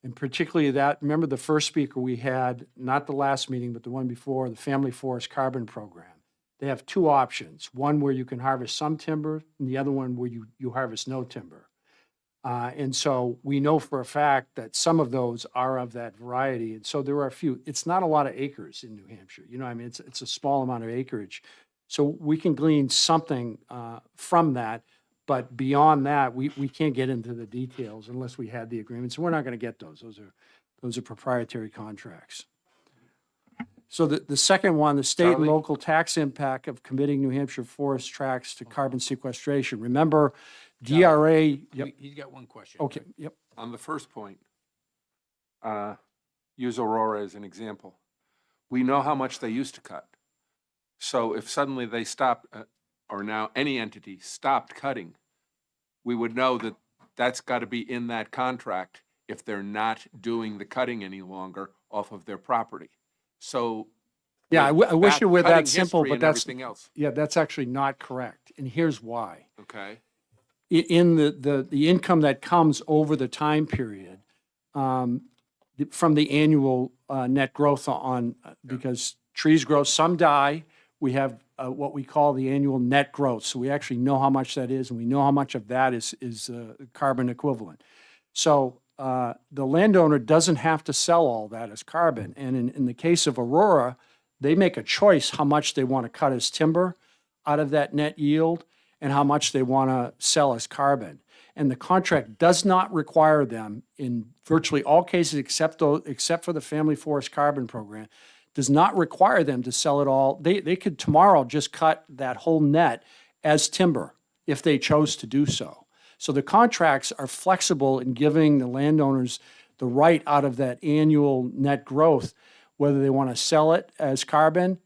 Speaker 1: And particularly remember the first speaker we had, not the last meeting, but the one before, the Family Forest Carbon Program. They have 2 options, one where you can harvest some timber and the other one where you harvest no timber. And so we know for a fact that some of those are of that variety. And so there are a few. It's not a lot of acres in New Hampshire. You know, I mean, it's a small amount of acreage. So we can glean something from that. But beyond that, we can't get into the details unless we had the agreements. And we're not going to get those. Those are proprietary contracts. So the second one, the state and
Speaker 4: Charlie?
Speaker 1: local tax impact of committing New Hampshire forest tracts to carbon sequestration. Remember, DRA. Yep.
Speaker 4: He's got one question.
Speaker 1: Okay. Yep.
Speaker 8: On the first point, use Aurora as an example. We know how much they used to cut. So if suddenly they stop, or now any entity stopped cutting, we would know that that's got to be in that contract if they're not doing the cutting any longer off of their property. So
Speaker 1: Yeah, I wish it were
Speaker 8: cutting
Speaker 1: that simple,
Speaker 8: history
Speaker 1: but
Speaker 8: and
Speaker 1: that's,
Speaker 8: everything else.
Speaker 1: yeah, that's actually not correct. And here's why.
Speaker 8: Okay.
Speaker 1: In the income that comes over the time period, from the annual net growth because trees grow, some die, we have what we call the annual net growth. So we actually know how much that is, and we know how much of that is carbon equivalent. So the landowner doesn't have to sell all that as carbon. And in the case of Aurora, they make a choice how much they want to cut as timber out of that net yield and how much they want to sell as carbon. And the contract does not require them, in virtually all cases except for the Family Forest Carbon Program, does not require them to sell it all. They could tomorrow just cut that whole net as timber if they chose to do so. So the contracts are flexible in giving the landowners the right out of that annual net growth, whether they want to sell it as carbon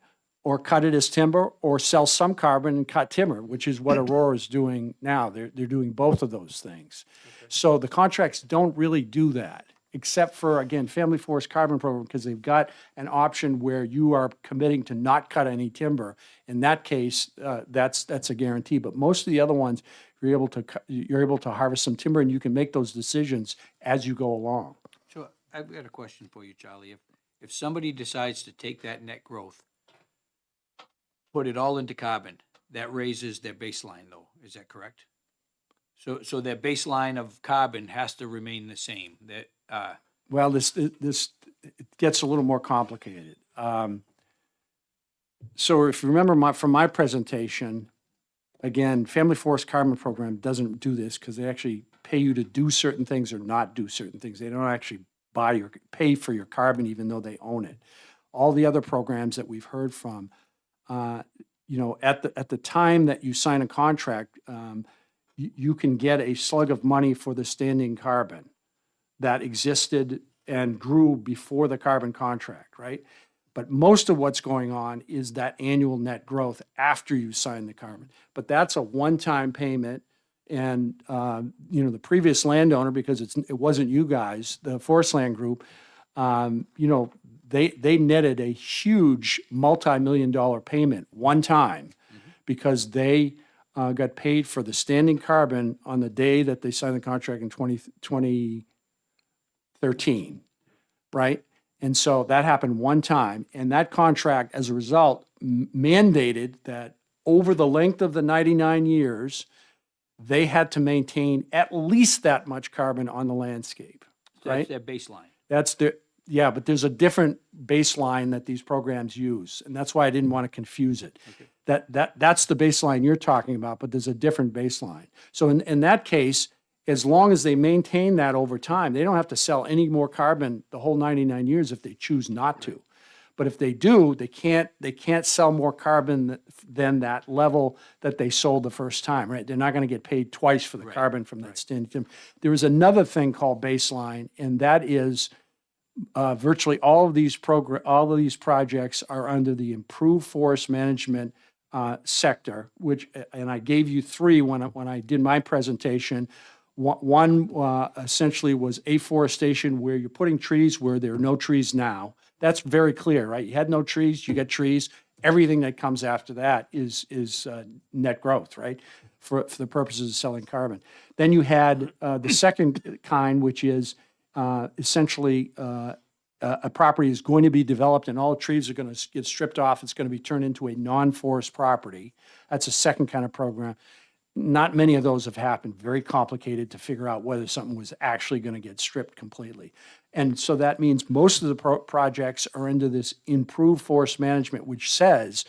Speaker 1: or cut it as timber, or sell some carbon and cut timber, which is what Aurora is doing now. They're doing both of those things. So the contracts don't really do that, except for, again, Family Forest Carbon Program, because they've got an option where you are committing to not cut any timber. In that case, that's a guarantee. But most of the other ones, you're able to harvest some timber, and you can make those decisions as you go along.
Speaker 4: So I've got a question for you, Charlie. If somebody decides to take that net growth, put it all into carbon, that raises their baseline though, is that correct? So their baseline of carbon has to remain the same, that,
Speaker 1: Well, this it gets a little more complicated. So if you remember from my presentation, again, Family Forest Carbon Program doesn't do this because they actually pay you to do certain things or not do certain things. They don't actually pay for your carbon, even though they own it. All the other programs that we've heard from, at the time that you sign a contract, you can get a slug of money for the standing carbon that existed and grew before the carbon contract, right? But most of what's going on is that annual net growth after you sign the carbon. But that's a one-time payment. And, the previous landowner, because it wasn't you guys, the Forest Land Group, they netted a huge multi-million-dollar payment one time because they got paid for the standing carbon on the day that they signed the contract in 2013, right? And so that happened one time. And that contract, as a result, mandated that over the length of the 99 years, they had to maintain at least that much carbon on the landscape, right?
Speaker 4: that's their baseline.
Speaker 1: Yeah, but there's a different baseline that these programs use, and that's why I didn't want to confuse it.
Speaker 4: Okay.
Speaker 1: That's the baseline you're talking about, but there's a different baseline. So in that case, as long as they maintain that over time, they don't have to sell any more carbon the whole 99 years if they choose not to. But if they do, they can't sell more carbon than that level that they sold the first time, right? They're not going to get paid twice for the carbon from that standing timber. There is another thing called baseline, and that is virtually all of these projects are under the improved forest management sector, and I gave you three when I did my presentation. One essentially was afforestation, where you're putting trees where there are no trees now. That's very clear, right? You had no trees, you get trees. Everything that comes after that is net growth, right? For the purposes of selling carbon. Then you had the second kind, which is essentially a property is going to be developed and all trees are going to get stripped off. It's going to be turned into a non-forest property. That's a second kind of program. Not many of those have happened. Very complicated to figure out whether something was actually going to get stripped completely. And so that means most of the projects are into this improved forest management, which says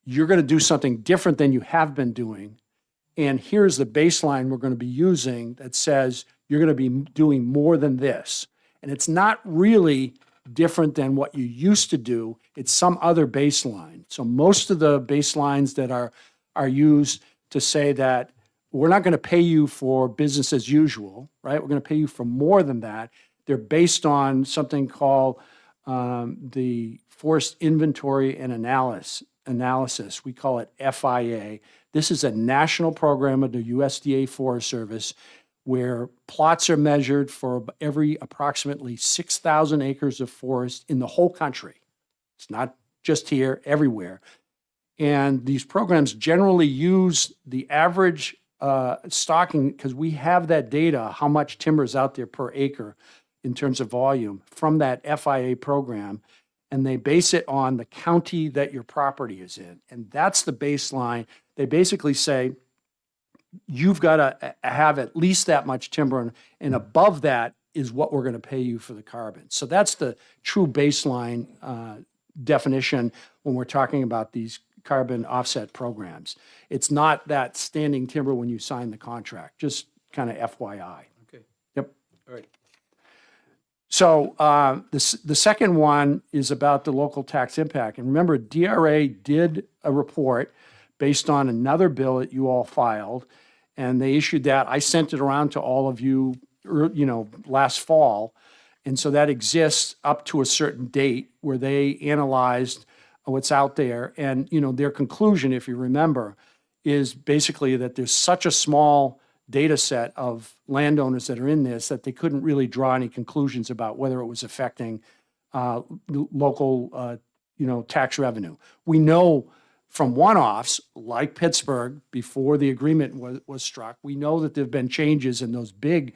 Speaker 1: you're going to do something different than you have been doing. And here's the baseline we're going to be using that says you're going to be doing more than this. And it's not really different than what you used to do. It's some other baseline. So most of the baselines that are used to say that we're not going to pay you for business as usual, right? We're going to pay you for more than that. They're based on something called the Forest Inventory and Analysis. We call it FIA. This is a national program of the USDA Forest Service where plots are measured for every approximately 6,000 acres of forest in the whole country. It's not just here, everywhere. And these programs generally use the average stocking, because we have that data, how much timber is out there per acre in terms of volume from that FIA program, and they base it on the county that your property is in. And that's the baseline. They basically say, you've got to have at least that much timber, and above that is what we're going to pay you for the carbon. So that's the true baseline definition when we're talking about these carbon offset programs. It's not that standing timber when you sign the contract, just kind of FYI.
Speaker 4: Okay.
Speaker 1: Yep.
Speaker 4: All right.
Speaker 1: So the second one is about the local tax impact. And remember, DRA did a report based on another bill that you all filed, and they issued that. I sent it around to all of you last fall. And so that exists up to a certain date where they analyzed what's out there. And, their conclusion, if you remember, is basically that there's such a small data set of landowners that are in this that they couldn't really draw any conclusions about whether it was affecting local, tax revenue. We know from one-offs like Pittsburgh before the agreement was struck, we know that there've been changes in those big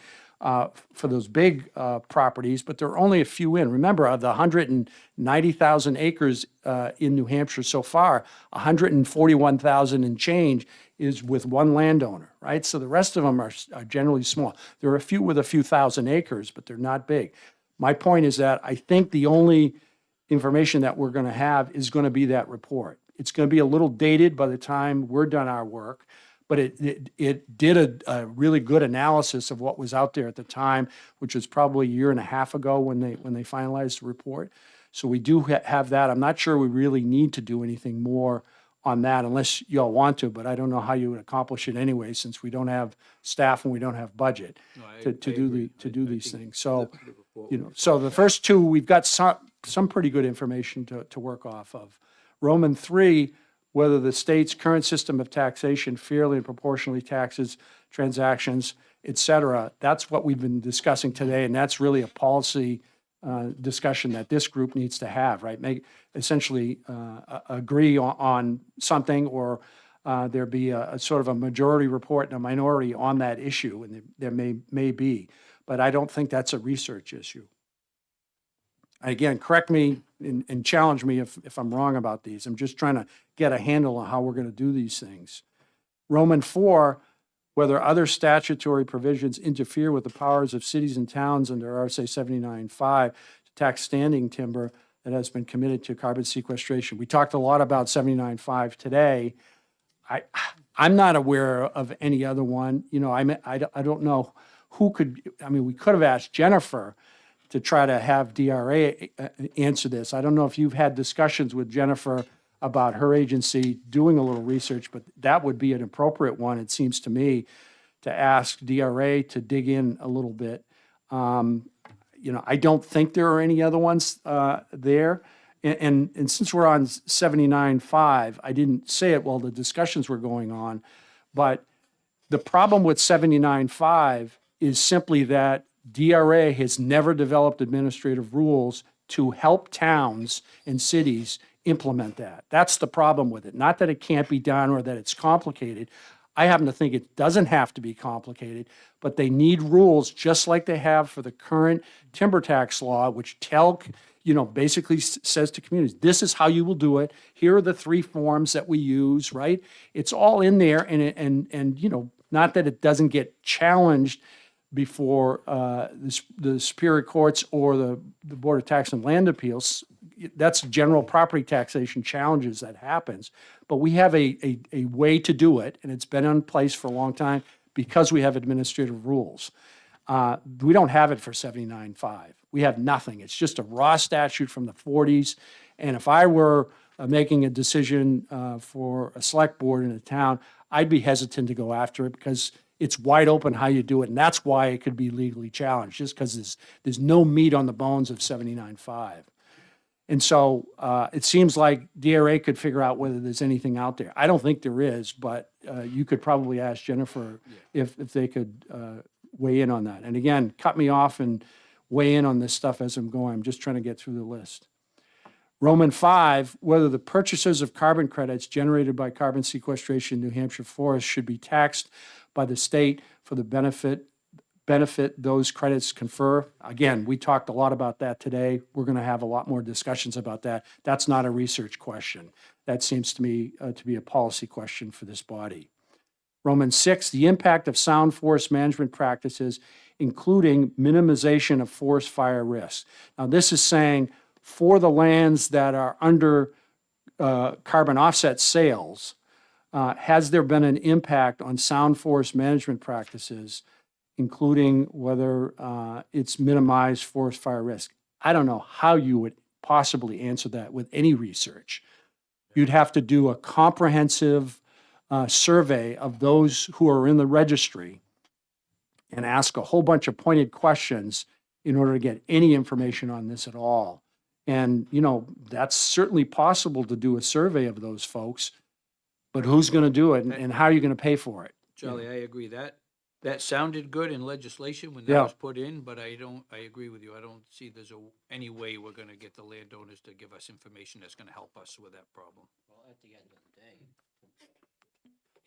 Speaker 1: properties, but there are only a few in. Remember, of the 190,000 acres in New Hampshire so far, 141,000 and change is with one landowner, right? So the rest of them are generally small. There are a few with a few thousand acres, but they're not big. My point is that I think the only information that we're going to have is going to be that report. It's going to be a little dated by the time we're done our work, but it did a really good analysis of what was out there at the time, which was probably a year and a half ago when they finalized the report. So we do have that. I'm not sure we really need to do anything more on that unless y'all want to, but I don't know how you would accomplish it anyway, since we don't have staff and we don't have budget to do these things. So, so the first two, we've got some pretty good information to work off of. Roman 3, whether the state's current system of taxation fairly and proportionally taxes transactions, et cetera. That's what we've been discussing today, and that's really a policy discussion that this group needs to have, right? Essentially agree on something, or there be a sort of a majority report and a minority on that issue, and there may be. But I don't think that's a research issue. Again, correct me and challenge me if I'm wrong about these. I'm just trying to get a handle on how we're going to do these things. Roman 4, whether other statutory provisions interfere with the powers of cities and towns under RSA 79.5 to tax standing timber that has been committed to carbon sequestration. We talked a lot about 79.5 today. I'm not aware of any other one. I don't know who could. I mean, we could have asked Jennifer to try to have DRA answer this. I don't know if you've had discussions with Jennifer about her agency doing a little research, but that would be an appropriate one, it seems to me, to ask DRA to dig in a little bit. I don't think there are any other ones there. And since we're on 79.5, I didn't say it while the discussions were going on, but the problem with 79.5 is simply that DRA has never developed administrative rules to help towns and cities implement that. That's the problem with it. Not that it can't be done or that it's complicated. I happen to think it doesn't have to be complicated, but they need rules just like they have for the current timber tax law, which basically says to communities, this is how you will do it. Here are the 3 forms that we use, right? It's all in there, and not that it doesn't get challenged before the Superior Courts or the Board of Tax and Land Appeals. That's general property taxation challenges that happens. But we have a way to do it, and it's been in place for a long time because we have administrative rules. We don't have it for 79.5. We have nothing. It's just a raw statute from the 40s. And if I were making a decision for a select board in a town, I'd be hesitant to go after it because it's wide open how you do it, and that's why it could be legally challenged, just because there's no meat on the bones of 79.5. And so it seems like DRA could figure out whether there's anything out there. I don't think there is, but you could probably ask Jennifer if they could weigh in on that. And again, cut me off and weigh in on this stuff as I'm going. I'm just trying to get through the list. Roman 5, whether the purchasers of carbon credits generated by carbon sequestration in New Hampshire forests should be taxed by the state for the benefit those credits confer. Again, we talked a lot about that today. We're going to have a lot more discussions about that. That's not a research question. That seems to me to be a policy question for this body. Roman 6, the impact of sound forest management practices, including minimization of forest fire risks. Now, this is saying for the lands that are under carbon offset sales, has there been an impact on sound forest management practices, including whether it's minimized forest fire risk? I don't know how you would possibly answer that with any research. You'd have to do a comprehensive survey of those who are in the registry and ask a whole bunch of pointed questions in order to get any information on this at all. And, you know, that's certainly possible to do a survey of those folks, but who's going to do it and how are you going to pay for it?
Speaker 4: Charlie, I agree. That sounded good in legislation when
Speaker 1: Yeah.
Speaker 4: that was put in, but I agree with you. I don't see there's any way we're gonna get the landowners to give us information that's gonna help us with that problem.
Speaker 5: Well, at the end of the day,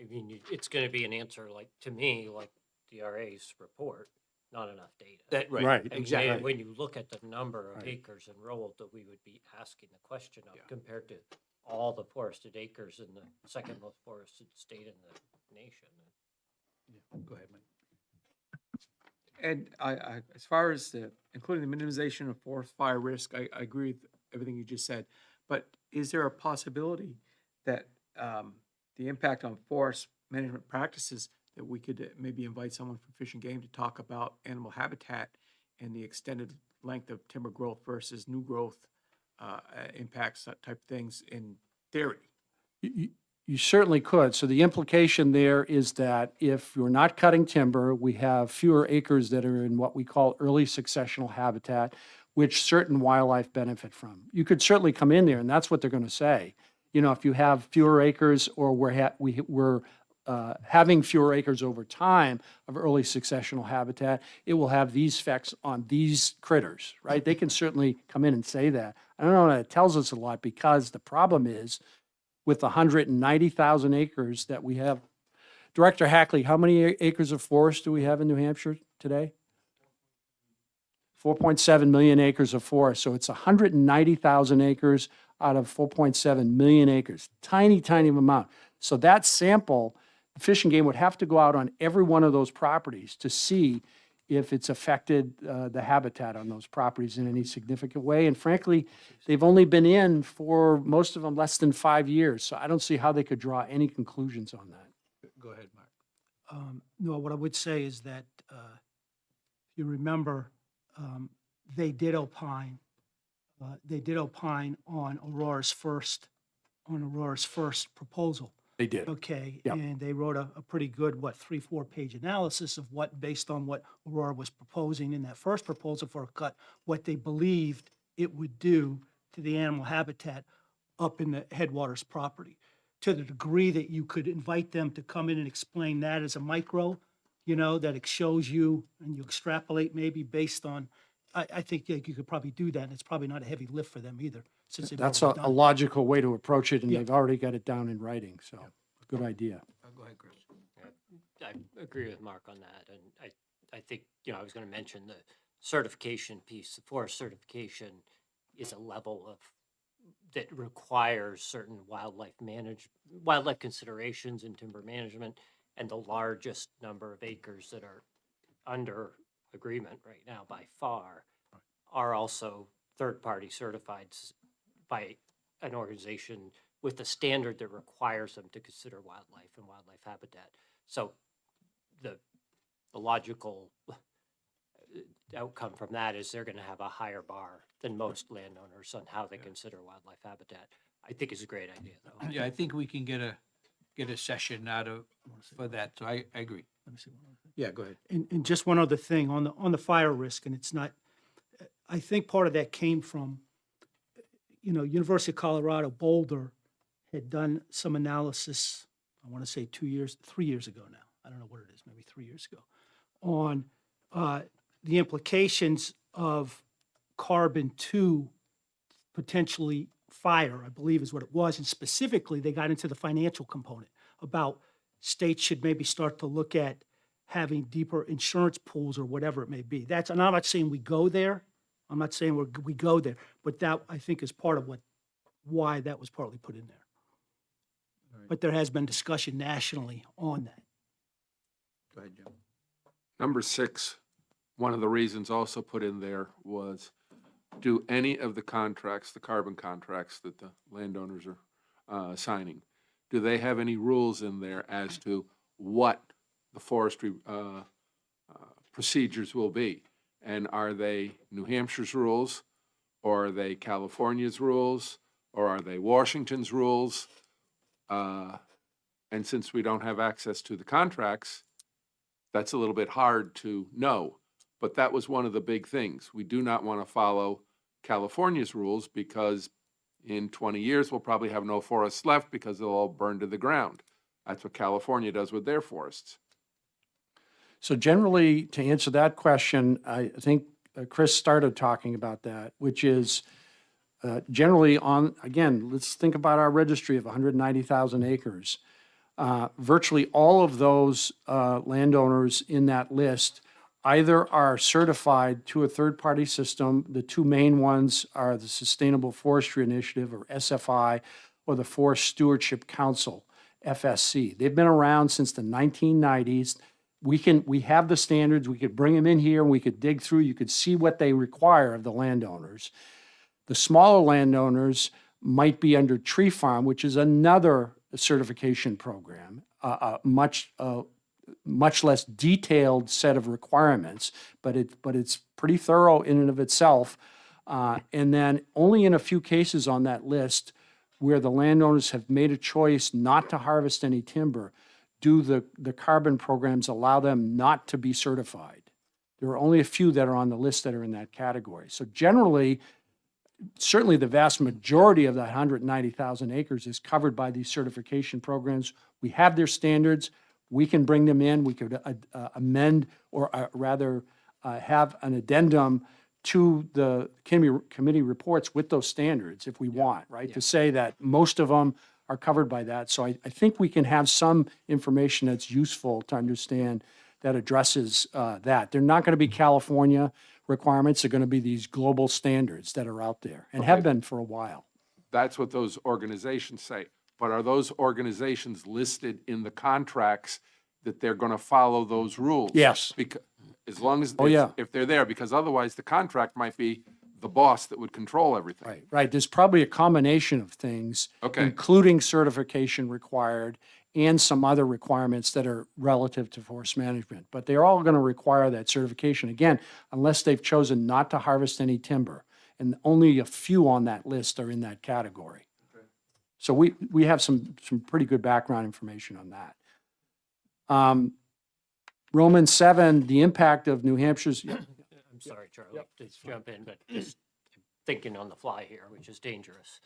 Speaker 5: I mean, it's gonna be an answer like, to me, like the RA's report, not enough data.
Speaker 1: Right,
Speaker 5: I mean,
Speaker 4: exactly.
Speaker 5: when you look at the number of
Speaker 1: Right.
Speaker 5: acres enrolled that we would be asking the question of
Speaker 4: Yeah.
Speaker 5: compared to all the forested acres in the second most forested state in the nation.
Speaker 4: Go ahead, Mike.
Speaker 3: And as far as including the minimization of forest fire risk, I agree with everything you just said. But is there a possibility that the impact on forest management practices, that we could maybe invite someone from Fish and Game to talk about animal habitat and the extended length of timber growth versus new growth impacts, that type of things in theory?
Speaker 1: You certainly could. So the implication there is that if you're not cutting timber, we have fewer acres that are in what we call early successional habitat, which certain wildlife benefit from. You could certainly come in there, and that's what they're going to say. You know, if you have fewer acres, or we're having fewer acres over time of early successional habitat, it will have these effects on these critters, right? They can certainly come in and say that. I don't know that it tells us a lot, because the problem is, with 190,000 acres that we have. Director Hackley, how many acres of forest do we have in New Hampshire today? 4.7 million acres of forest. So it's 190,000 acres out of 4.7 million acres. Tiny, tiny amount. So that sample, Fish and Game would have to go out on every one of those properties to see if it's affected the habitat on those properties in any significant way. And frankly, they've only been in for, most of them, less than 5 years. So I don't see how they could draw any conclusions on that.
Speaker 4: Go ahead, Mark.
Speaker 2: No, what I would say is that, if you remember, they did opine on Aurora's first proposal.
Speaker 1: They did.
Speaker 2: Okay,
Speaker 1: Yep.
Speaker 2: and they wrote a pretty good, 3-4 page analysis of based on what Aurora was proposing in that first proposal for a cut, what they believed it would do to the animal habitat up in the headwaters property. To the degree that you could invite them to come in and explain that as a micro, you know, that it shows you, and you extrapolate maybe based on, I think you could probably do that, and it's probably not a heavy lift for them either, since they've
Speaker 1: That's
Speaker 2: already
Speaker 1: a
Speaker 2: done it.
Speaker 1: logical way to approach it, and
Speaker 2: Yeah.
Speaker 1: they've already got it down in writing. So good idea.
Speaker 4: Go ahead, Chris.
Speaker 5: I agree with Mark on that, and I think, you know, I was gonna mention the certification piece. The forest certification is a level of, that requires certain wildlife considerations in timber management, and the largest number of acres that are under agreement right now by far are also third-party certified by an organization with a standard that requires them to consider wildlife and wildlife habitat. So the logical outcome from that is they're gonna have a higher bar than most landowners on how they consider wildlife habitat. I think it's a great idea, though.
Speaker 4: Yeah, I think we can get a session out of, for that, so I agree.
Speaker 2: Let me see one other thing.
Speaker 4: Yeah, go ahead.
Speaker 2: And just one other thing on the fire risk, and it's not, I think part of that came from, you know, University of Colorado Boulder had done some analysis, I want to say 3 years ago now. I don't know what it is, maybe 3 years ago, on the implications of carbon to potentially fire, I believe is what it was. And specifically, they got into the financial component about states should maybe start to look at having deeper insurance pools or whatever it may be. That's, and I'm not saying we go there. I'm not saying we go there, but that I think is part of why that was partly put in there. But there has been discussion nationally on that.
Speaker 4: Go ahead, Jim.
Speaker 8: Number 6, one of the reasons also put in there was, do any of the contracts, the carbon contracts that the landowners are signing, do they have any rules in there as to what the forestry procedures will be? And are they New Hampshire's rules, or are they California's rules, or are they Washington's rules? And since we don't have access to the contracts, That's a little bit hard to know, but that was one of the big things. We do not want to follow California's rules because in 20 years, we'll probably have no forests left because they'll all burn to the ground. That's what California does with their forests.
Speaker 1: So generally, to answer that question, I think Chris started talking about that, which is generally on, again, let's think about our registry of 190,000 acres. Virtually all of those landowners in that list either are certified to a third-party system. The two main ones are the Sustainable Forestry Initiative, or SFI, or the Forest Stewardship Council, FSC. They've been around since the 1990s. We have the standards. We could bring them in here and we could dig through. You could see what they require of the landowners. The smaller landowners might be under Tree Farm, which is another certification program, much less detailed set of requirements, but it's pretty thorough in and of itself. And then only in a few cases on that list where the landowners have made a choice not to harvest any timber, do the carbon programs allow them not to be certified. There are only a few that are on the list that are in that category. So generally, certainly the vast majority of that 190,000 acres is covered by these certification programs. We have their standards. We can bring them in. We could amend or rather have an addendum to the committee reports with those standards if we want, right? To say that most of them are covered by that. So I think we can have some information that's useful to understand that addresses that. They're not going to be California requirements. They're going to be these global standards that are out there and have been for a while.
Speaker 8: That's what those organizations say. But are those organizations listed in the contracts that they're going to follow those rules?
Speaker 1: Yes.
Speaker 8: Because as long as,
Speaker 1: Oh, yeah.
Speaker 8: if they're there, because otherwise the contract might be the boss that would control everything.
Speaker 1: Right, right. There's probably a combination of things,
Speaker 8: Okay.
Speaker 1: including certification required and some other requirements that are relative to forest management. But they're all going to require that certification, again, unless they've chosen not to harvest any timber. And only a few on that list are in that category. So we have some pretty good background information on that. Roman 7, the impact of New Hampshire's,
Speaker 5: I'm sorry, Charlie, to jump in, but just thinking on the fly here, which is dangerous.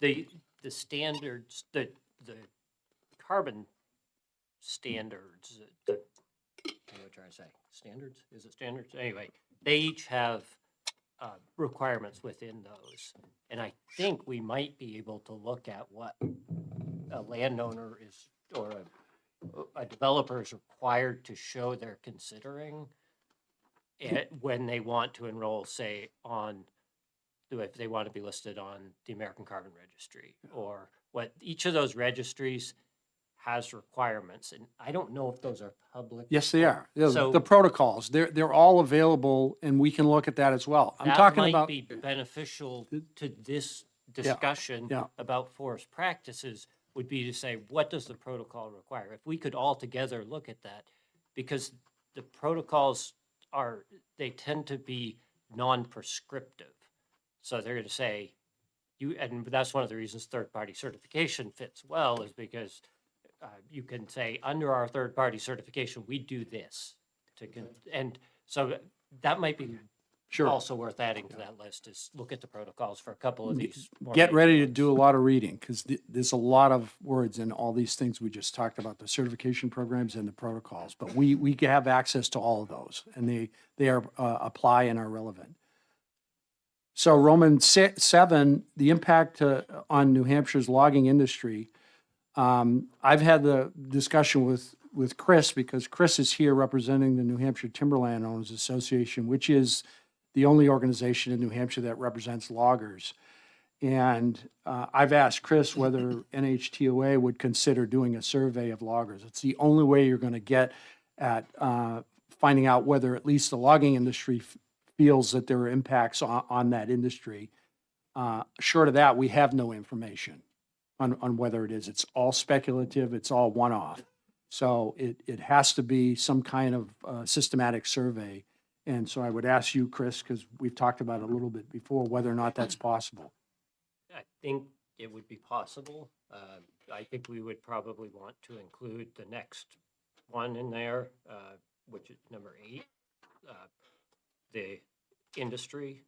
Speaker 5: The standards, the carbon standards, what am I trying to say? Standards? Is it standards? Anyway, they each have requirements within those. And I think we might be able to look at what a landowner is, or a developer is required to show they're considering it when they want to enroll, say, on, if they want to be listed on the American Carbon Registry, or what each of those registries has requirements. And I don't know if those are public.
Speaker 1: yes, they are.
Speaker 5: So-
Speaker 1: The protocols, they're all available and we can look at that as well. I'm talking about.
Speaker 5: That might be beneficial to this discussion
Speaker 1: yeah.
Speaker 5: about forest practices, would be to say, what does the protocol require? If we could all together look at that, because the protocols they tend to be non-prescriptive. So they're going to say, and that's one of the reasons third-party certification fits well, is because you can say, under our third-party certification, we do this. And so that might be
Speaker 1: Sure.
Speaker 5: also worth adding to that list, is look at the protocols for a couple of these. more
Speaker 1: Get
Speaker 5: major
Speaker 1: ready to
Speaker 5: ones.
Speaker 1: do a lot of reading, because there's a lot of words in all these things we just talked about, the certification programs and the protocols. But we have access to all of those, and they are apply and are relevant. So Roman 7, the impact on New Hampshire's logging industry. I've had the discussion with Chris, because Chris is here representing the New Hampshire Timberland Owners Association, which is the only organization in New Hampshire that represents loggers. And I've asked Chris whether NHTOA would consider doing a survey of loggers. It's the only way you're going to get at finding out whether at least the logging industry feels that there are impacts on that industry. Short of that, we have no information on whether it is. It's all speculative. It's all one-off. So it has to be some kind of systematic survey. And so I would ask you, Chris, because we've talked about it a little bit before, whether or not that's possible.
Speaker 5: I think it would be possible. I think we would probably want to include the next one in there, which is number 8, the industry.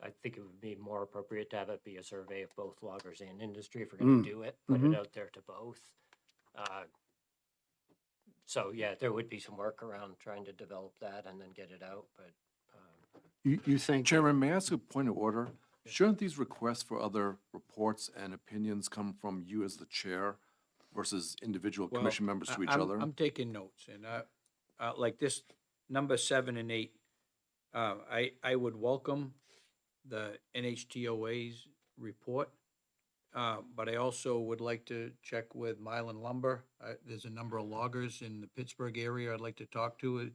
Speaker 5: I think it would be more appropriate to have it be a survey of both loggers and industry if we're gonna do it, put it out there to both. So yeah, there would be some work around trying to develop that and then get it out, but,
Speaker 1: You think?
Speaker 7: Chairman, may I ask a point of order? Shouldn't these requests for other reports and opinions come from you as the chair versus individual
Speaker 4: Well,
Speaker 7: commission members to each
Speaker 4: I'm-
Speaker 7: other?
Speaker 4: I'm taking notes, and like this, number 7 and 8, I would welcome the NHTOA's report, but I also would like to check with Mylan Lumber. There's a number of loggers in the Pittsburgh area I'd like to talk to.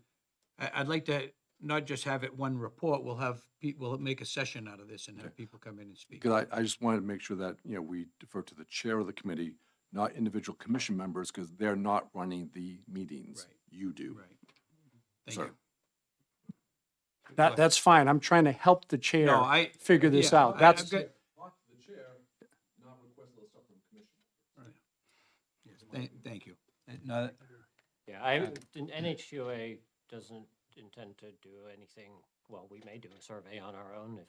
Speaker 4: I'd like to not just have it one report, we'll make a session out of this and have people come in and speak.
Speaker 7: Because I just wanted to make sure that, we defer to the chair of the committee, not individual commission members, because they're not running the meetings.
Speaker 4: Right.
Speaker 7: You do.
Speaker 4: Right. Thank
Speaker 7: Sir.
Speaker 4: you.
Speaker 1: That's fine. I'm trying to help the chair
Speaker 4: No, I.
Speaker 1: figure this
Speaker 4: yeah,
Speaker 1: out.
Speaker 4: I-
Speaker 1: That's,
Speaker 4: I've got- yes, Thank you. No,
Speaker 5: yeah, an NHTOA doesn't intend to do anything. Well, we may do a survey on our own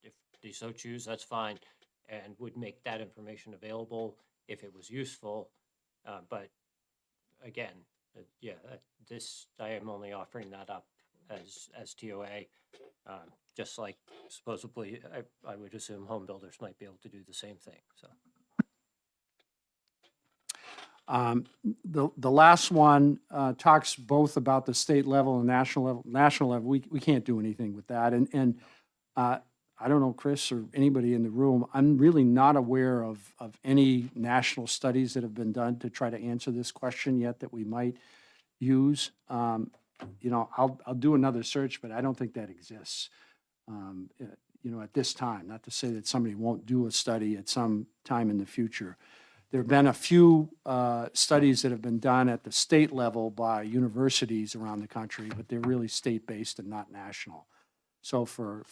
Speaker 5: if they so choose, that's fine, and would make that information available if it was useful. But again, I am only offering that up as TOA, just like supposedly, I would assume home builders might be able to do the same thing, so.
Speaker 1: the last one talks both about the state level and national level. National level, we can't do anything with that. And I don't know, Chris or anybody in the room, I'm really not aware of any national studies that have been done to try to answer this question yet that we might use. I'll do another search, but I don't think that exists, at this time. Not to say that somebody won't do a study at some time in the future. There have been a few studies that have been done at the state level by universities around the country, but they're really state-based and not national. So for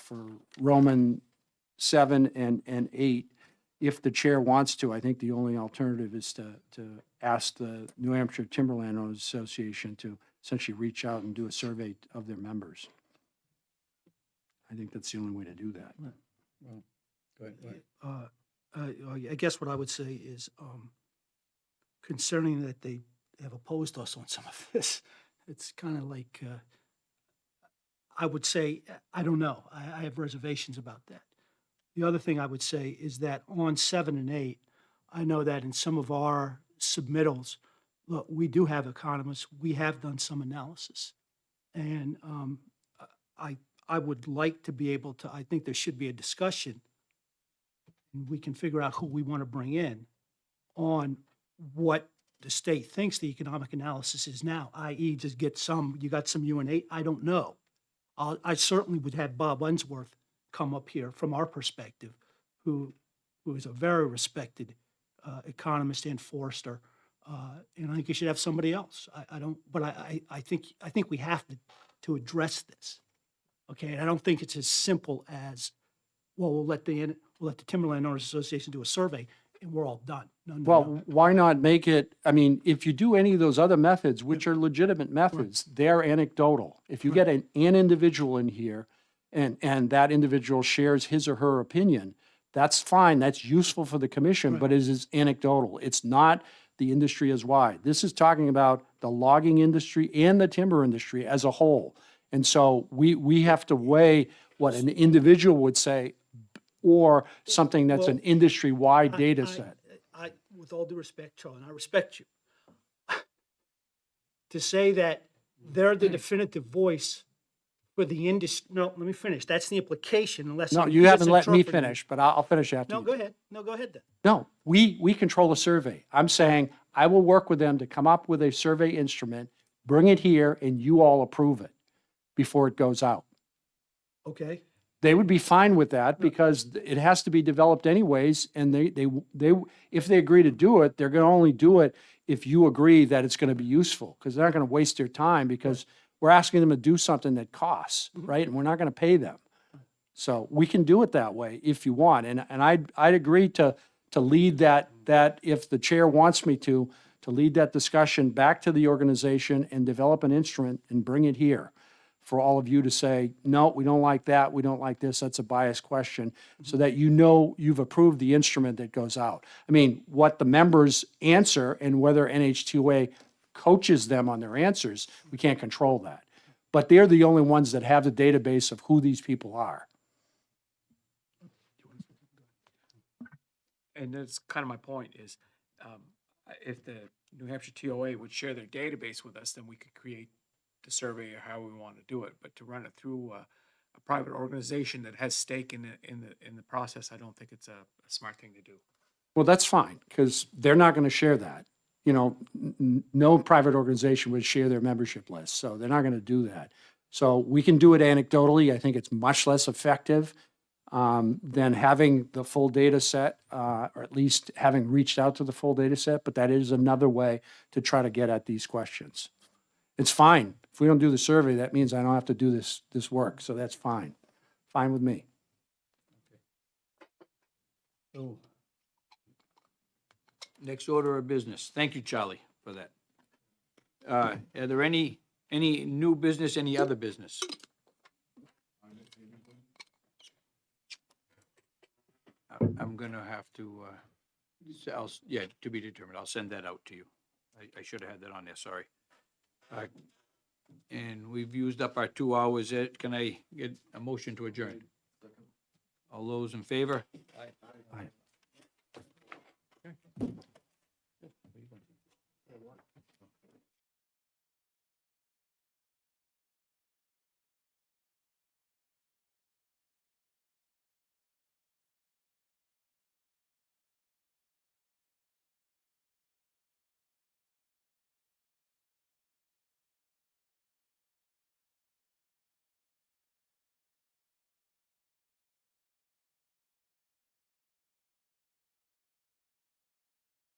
Speaker 1: Roman 7 and 8, if the chair wants to, I think the only alternative is to ask the New Hampshire Timberland Owners Association to essentially reach out and do a survey of their members. I think that's the only way to do that.
Speaker 4: Go ahead.
Speaker 2: I guess what I would say is, concerning that they have opposed us on some of this, it's kind of like, I would say, I don't know. I have reservations about that. The other thing I would say is that on 7 and 8, I know that in some of our submittals, look, we do have economists. We have done some analysis. And I would like to be able to, I think there should be a discussion, and we can figure out who we want to bring in on what the state thinks the economic analysis is now, i.e. just get some, you got some UNA, I don't know. I certainly would have Bob Unsworth come up here from our perspective, who is a very respected economist and forester. And I think you should have somebody else. I think we have to address this. Okay, and I don't think it's as simple as, well, we'll let the Timberland Owners Association do a survey and we're all done. No.
Speaker 1: Well, why not make it, I mean, if you do any of those other methods, which are legitimate methods, they're anecdotal. If you get an individual in here and that individual shares his or her opinion, that's fine, that's useful for the commission, but it is anecdotal. It's not the industry as wide. This is talking about the logging industry and the timber industry as a whole. And so we have to weigh what an individual would say or something that's an industry-wide data set.
Speaker 2: With all due respect, Charlie, and I respect you, to say that they're the definitive voice for the industry, no, let me finish. That's the implication unless.
Speaker 1: No,
Speaker 2: I'm
Speaker 1: you haven't let me
Speaker 2: misinterpreting.
Speaker 1: finish, but I'll finish after
Speaker 2: No,
Speaker 1: you.
Speaker 2: go ahead. No, go ahead then.
Speaker 1: No, we control the survey. I'm saying I will work with them to come up with a survey instrument, bring it here, and you all approve it before it goes out.
Speaker 2: Okay.
Speaker 1: They would be fine with that because it has to be developed anyways, and they if they agree to do it, they're going to only do it if you agree that it's going to be useful, because they're not going to waste their time because we're asking them to do something that costs, right? And we're not going to pay them. So we can do it that way if you want, and I'd agree to lead that if the chair wants me to to lead that discussion back to the organization and develop an instrument and bring it here for all of you to say, no, we don't like that, we don't like this, that's a biased question, so that you know you've approved the instrument that goes out. I mean, what the members answer and whether NH2A coaches them on their answers, we can't control that. But they're the only ones that have the database of who these people are.
Speaker 3: And that's kind of my point is, if the New Hampshire TOA would share their database with us, then we could create the survey or how we want to do it. But to run it through a private organization that has stake in the process, I don't think it's a smart thing to do.
Speaker 1: Well, that's fine, because they're not going to share that. You know, no private organization would share their membership list, so they're not going to do that. So we can do it anecdotally. I think it's much less effective than having the full data set, or at least having reached out to the full data set, but that is another way to try to get at these questions. It's fine. If we don't do the survey, that means I don't have to do this work, so that's fine. Fine with me.
Speaker 4: So, next order of business. Thank you, Charlie, for that. Are there any new business, any other business? I'm gonna have to, yeah, to be determined. I'll send that out to you. I should have had that on there, sorry. And we've used up our 2 hours. Can I get a motion to adjourn? All those in favor? Aye.